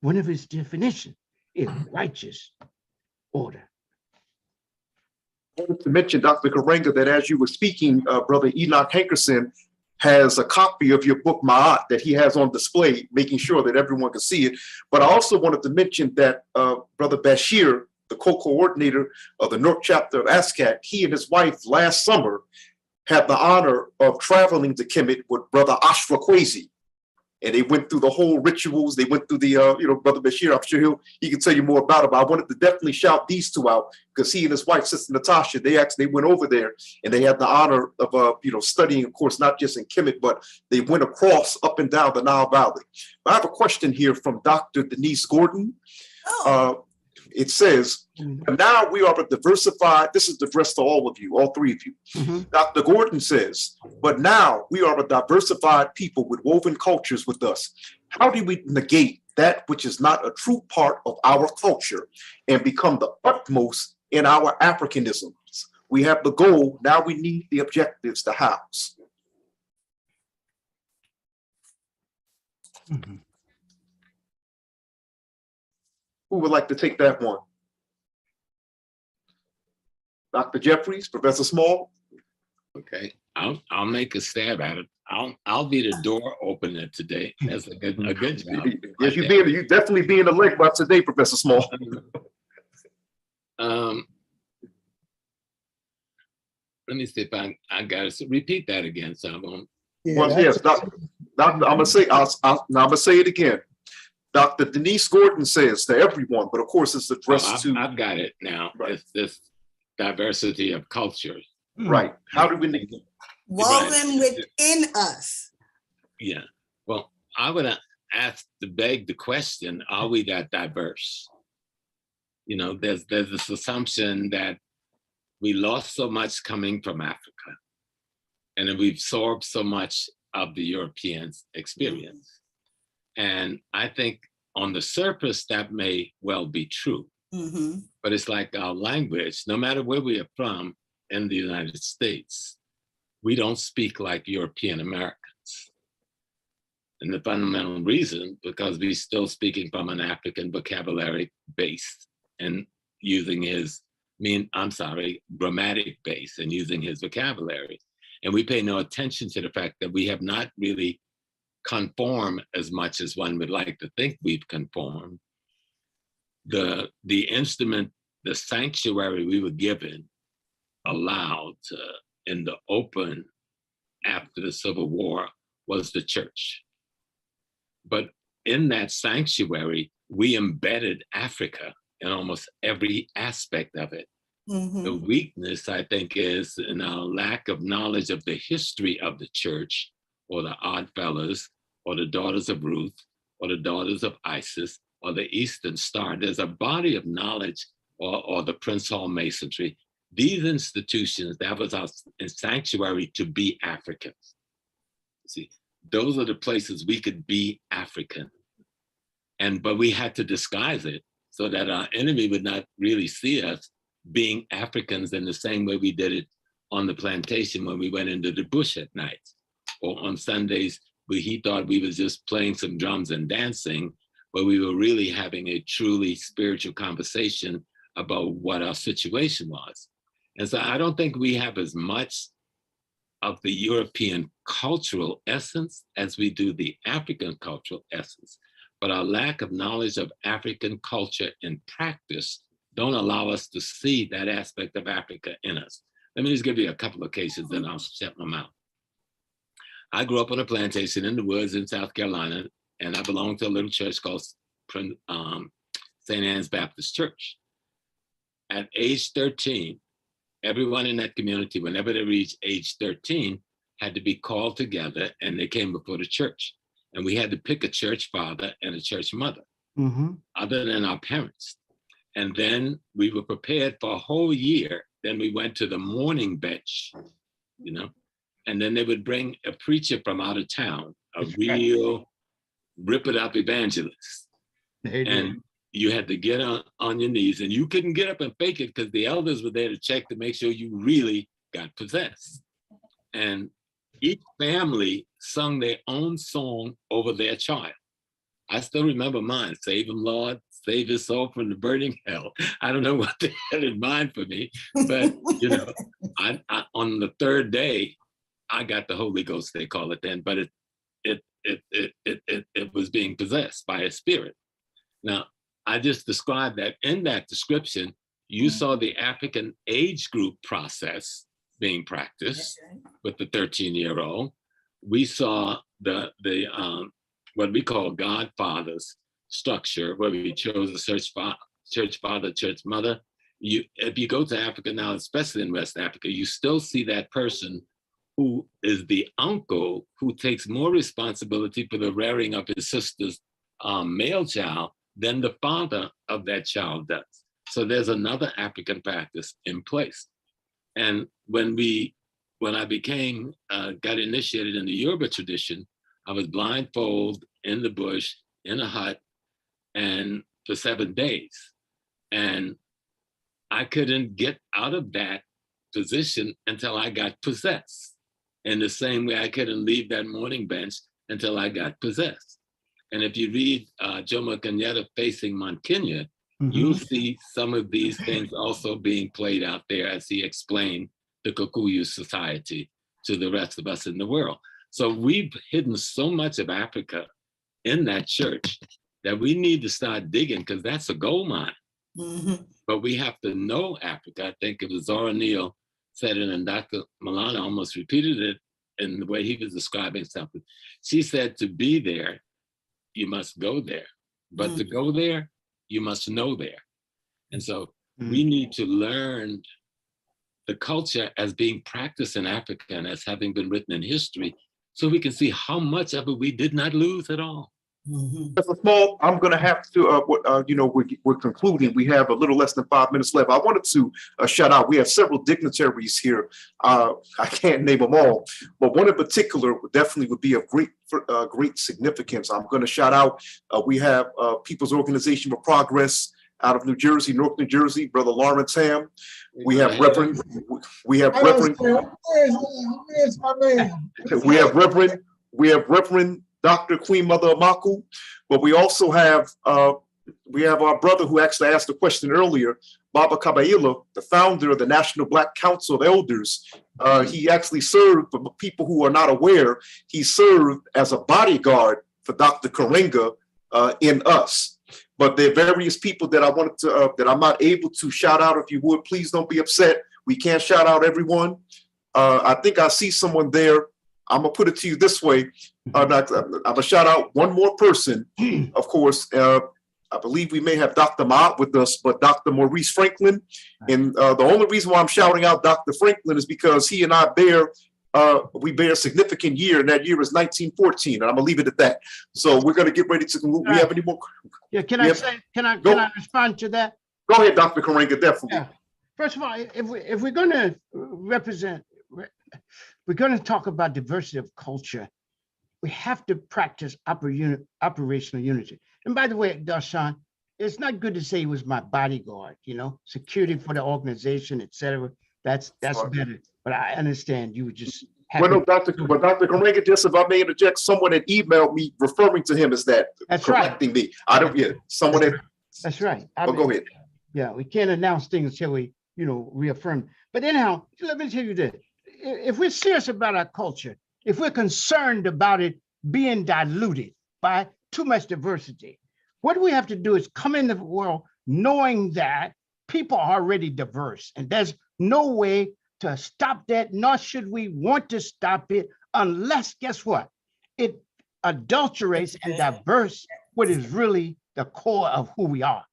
one of his definitions is righteous order. I wanted to mention, Dr. Karenga, that as you were speaking, Brother Enoch Hankerson has a copy of your book, Ma'at, that he has on display, making sure that everyone can see it. But I also wanted to mention that Brother Bashir, the co-coordinator of the North Chapter of ASCAT, he and his wife last summer had the honor of traveling to Kemet with Brother Ashra Kwesi. And they went through the whole rituals. They went through the, Brother Bashir, I'm sure he can tell you more about it. But I wanted to definitely shout these two out because he and his wife, Sister Natasha, they actually went over there and they had the honor of, studying, of course, not just in Kemet, but they went across up and down the Nile Valley. I have a question here from Dr. Denise Gordon. It says, now we are a diversified, this is addressed to all of you, all three of you. Mm-hmm. Dr. Gordon says, but now we are a diversified people with woven cultures with us. How do we negate that which is not a true part of our culture and become the utmost in our Africanisms? We have the goal, now we need the objectives to house. Mm-hmm. Who would like to take that one? Dr. Jeffries, Professor Small? Okay, I'll make a stab at it. I'll be the door opener today. That's a good job. Yes, you definitely being the leg by today, Professor Small. Let me see if I got it. Repeat that again, so I won't. Yeah, Well, yes, Doctor, I'm gonna say it again. Dr. Denise Gordon says to everyone, but of course it's addressed to. I've got it now. Right. It's this diversity of cultures. Right. How do we negate? woven within us. Yeah. Well, I would ask to beg the question, are we that diverse? You know, there's this assumption that we lost so much coming from Africa, and then we've absorbed so much of the Europeans' experience. And I think on the surface, that may well be true. But it's like our language, no matter where we are from in the United States, we don't speak like European Americans. And the fundamental reason, because we're still speaking from an African vocabulary base and using grammatic base and using his vocabulary. And we pay no attention to the fact that we have not really conformed as much as one would like to think we've conformed. The instrument, the sanctuary we were given, allowed in the open after the Civil War was the church. But in that sanctuary, we embedded Africa in almost every aspect of it. The weakness, I think, is in our lack of knowledge of the history of the church, or the Oddfellows, or the Daughters of Ruth, or the Daughters of Isis, or the Eastern Star. There's a body of knowledge, or the Prince Hall Masonry. These institutions, that was our sanctuary to be Africans. See, those are the places we could be African. But we had to disguise it so that our enemy would not really see us being Africans in the same way we did it on the plantation when we went into the bush at night, or on Sundays where he thought we was just playing some drums and dancing, but we were really having a truly spiritual conversation about what our situation was. And so I don't think we have as much of the European cultural essence as we do the African cultural essence, but our lack of knowledge of African culture in practice don't allow us to see that aspect of Africa in us. Let me just give you a couple of cases and I'll shut my mouth. I grew up on a plantation in the woods in South Carolina, and I belonged to a little church called St. Anne's Baptist Church. At age 13, everyone in that community, whenever they reached age 13, had to be called together and they came before the church. And we had to pick a church father and a church mother, other than our parents. And then we were prepared for a whole year. Then we went to the morning bench, you know, and then they would bring a preacher from out of town, a real rip it up evangelist. And you had to get on your knees, and you couldn't get up and fake it because the elders were there to check to make sure you really got possessed. And each family sung their own song over their child. I still remember mine, "Save him, Lord, save his soul from the burning hell." I don't know what they had in mind for me, but you know, I on the third day, I got the Holy Ghost, they call it then, but it was being possessed by a spirit. Now, I just described that in that description, you saw the African age group process being practiced with the 13-year-old. We saw the what we call Godfather's structure, where we chose a church father, church mother. If you go to Africa now, especially in West Africa, you still see that person who is the uncle who takes more responsibility for the rearing of his sister's male child than the father of that child does. So there's another African practice in place. And when I got initiated in the Yoruba tradition, I was blindfolded in the bush, in a hut, and for 7 days. And I couldn't get out of that position until I got possessed. In the same way I couldn't leave that morning bench until I got possessed. And if you read Jomo Kenyatta Facing Mount Kenya, you'll see some of these things also being played out there as he explained the Kikuyu society to the rest of us in the world. So we've hidden so much of Africa in that church that we need to start digging, because that's a gold mine. But we have to know Africa. I think it was Zora Neale said it, and Dr. Maulana almost repeated it in the way he was describing something. She said, to be there, you must go there. But to go there, you must know there. And so we need to learn the culture as being practiced in Africa and as having been written in history, so we can see how much of it we did not lose at all. Mr. Small, I'm going to have to, we're concluding. We have a little less than 5 minutes left. I wanted to shout out. We have several dignitaries here. I can't name them all, but one in particular definitely would be of great significance. I'm going to shout out. We have People's Organization for Progress out of New Jersey, North New Jersey, Brother Lawrence Ham. We have Reverend. Where's my man? We have Reverend Dr. Queen Mother Amaku, but we also have our brother who actually asked the question earlier, Baba Kabaila, the founder of the National Black Council of Elders. He actually served, for people who are not aware, he served as a bodyguard for Dr. Karenga in us. But there are various people that I wanted to, that I'm not able to shout out. If you would, please don't be upset. We can't shout out everyone. I think I see someone there. I'm gonna put it to you this way. I'm gonna shout out one more person. Of course, I believe we may have Dr. Mott with us, but Dr. Maurice Franklin. And the only reason why I'm shouting out Dr. Franklin is because he and I bear a significant year, and that year is 1914. And I'm gonna leave it at that. So we're gonna get ready to conclude. We have any more? Yeah, can I respond to that? Go ahead, Dr. Karenga, definitely. Yeah. First of all, if we're gonna we're going to talk about diversity of culture, we have to practice operational unity. And by the way, Doshon, it's not good to say he was my bodyguard, security for the organization, etc. That's better. But I understand you were just Well, no, Dr. Karenga, just if I may interject, someone had emailed me referring to him as that. That's correcting right. me. I don't, yeah, someone had. That's right. Go ahead. Yeah, we can't announce things until we, reaffirm. But anyhow, let me tell you this. If we're serious about our culture, if we're concerned about it being diluted by too much diversity, what we have to do is come in the world knowing that people are already diverse, and there's no way to stop that, nor should we want to stop it unless, guess what? It adulterates and diverse what is really the core of who we are.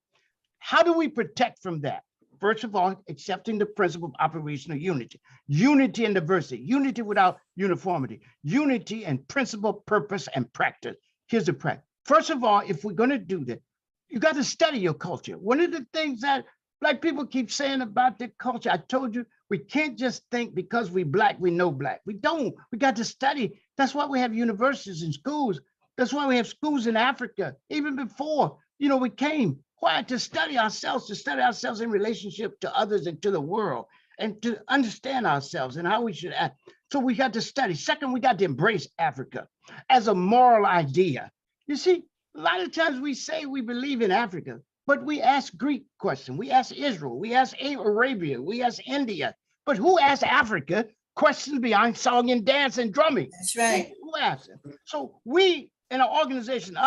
How do we protect from that? First of all, accepting the principle of operational unity. Unity and diversity. Unity without uniformity. Unity and principle, purpose, and practice. Here's the practice. First of all, if we're going to do that, you got to study your culture. One of the things that Black people keep saying about their culture, I told you, we can't just think because we Black, we know Black. We don't. We got to study. That's why we have universities and schools. That's why we have schools in Africa. Even before, we came. Why? To study ourselves in relationship to others and to the world, and to understand ourselves and how we should act. So we got to study. Second, we got to embrace Africa as a moral idea. You see, a lot of times we say we believe in Africa, but we ask Greek questions. We ask Israel. We ask Arabia. We ask India. But who asked Africa questions beyond song and dance and drumming? That's right. Who asked it? So we, in our organization,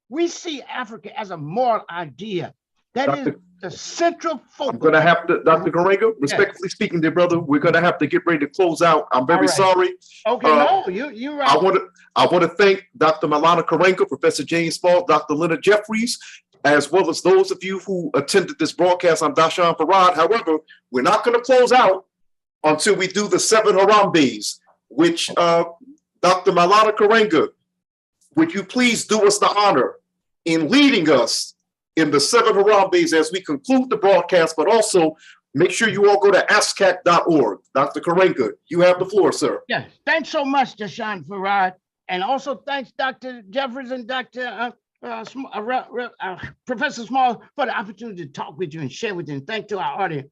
we see Africa as a moral idea. That is the central focus. I'm going to have to, Dr. Karenga, respectfully speaking, dear brother, we're going to have to get ready to close out. I'm very sorry. Okay, no, you're right. I want to thank Dr. Maulana Karenga, Professor James Falls, Dr. Leonard Jeffries, as well as those of you who attended this broadcast. I'm Doshon Farad. However, we're not going to close out until we do the 7 Harambes, which Dr. Maulana Karenga, would you please do us the honor in leading us in the 7 Harambes as we conclude the broadcast, but also make sure you all go to ASCAC.org. Dr. Karenga, you have the floor, sir. Yeah, thanks so much, Doshon Farad. And also thanks Dr. Jeffries and Dr. Professor Small for the opportunity to talk with you and share with you. And thank to our audience.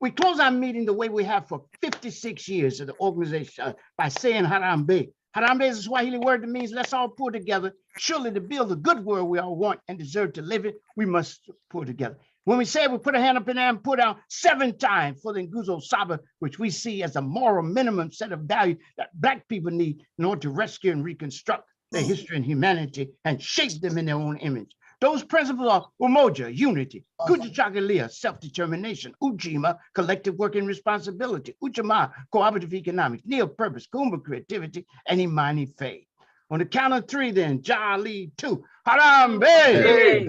We close our meeting the way we have for 56 years of the organization by saying Harambe. Harambe is a Swahili word that means let's all pull together. Surely to build the good world we all want and deserve to live it, we must pull together. When we say we put a hand up in there and put out 7 times for the Nguzo Saba, which we see as a moral minimum set of value that Black people need in order to rescue and reconstruct their history and humanity and shape them in their own image. Those principles are Umoja, unity, Kujichagulia, self-determination, Ujima, collective work and responsibility, Uchama, cooperative economics, Neo purpose, Kumba, creativity, and Imani faith. On the count of 3 then, Jali 2, Harambe,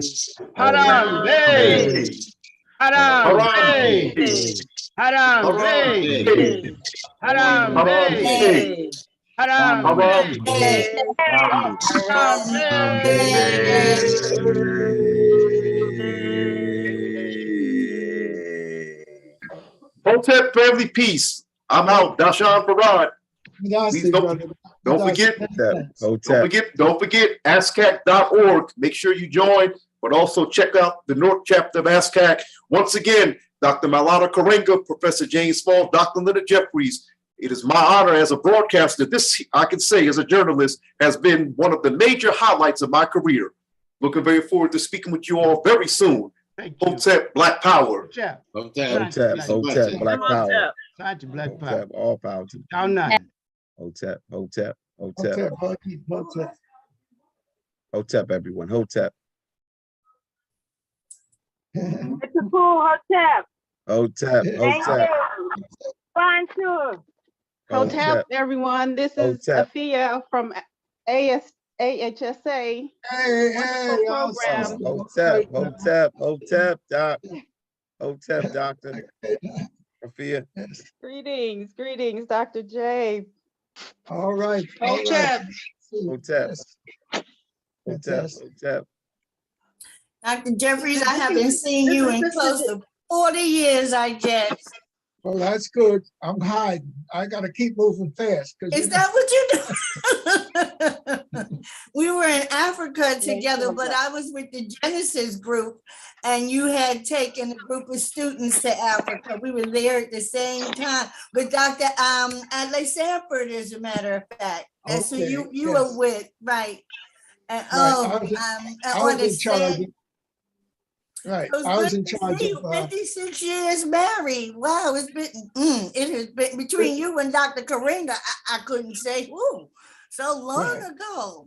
Harambe, Harambe, Haram Hey. Haram Haram Hotep family peace. I'm out. Doshon Farad. Fantastic, don't- brother. Don't forget, Hotep. don't forget ASCAC.org. Make sure you join, but also check out the North Chapter of ASCAC. Once again, Dr. Maulana Karenga, Professor James Fall, Dr. Leonard Jeffries. It is my honor as a broadcaster. This, I can say, as a journalist, has been one of the major highlights of my career. Looking very forward to speaking with you all very soon. Thank you. Hotep, Black Power. Hotep. Hotep, Black Power. Shout to Black Power. Hotep, all power to Down none. Hotep. Hotep, Hotep. Hotep, everyone. Hotep. It's a cool Hotep. Hotep. Thank Hotep. you. Fine too. Hotep, everyone. This is Hotep. Afia from AHSA. Hey, Wonderful awesome. Hotep, Doc. Hotep, Doctor. Rafia. Greetings, Dr. J. All right. Hotep. Hotep. Hotep. Dr. Jeffries, I haven't seen you in close to 40 years, I guess. Well, that's good. I'm hiding. I got to keep moving fast. Is that what you do? We were in Africa together, but I was with the Genesis group, and you had taken a group of students to Africa. We were there at the same time with Dr. Adlai Sanford, as a matter of fact. That's who you were with, right? And I was in charge. Right, I was in charge of 56 years married. Wow, it has been between you and Dr. Karenga. I couldn't say, so long ago.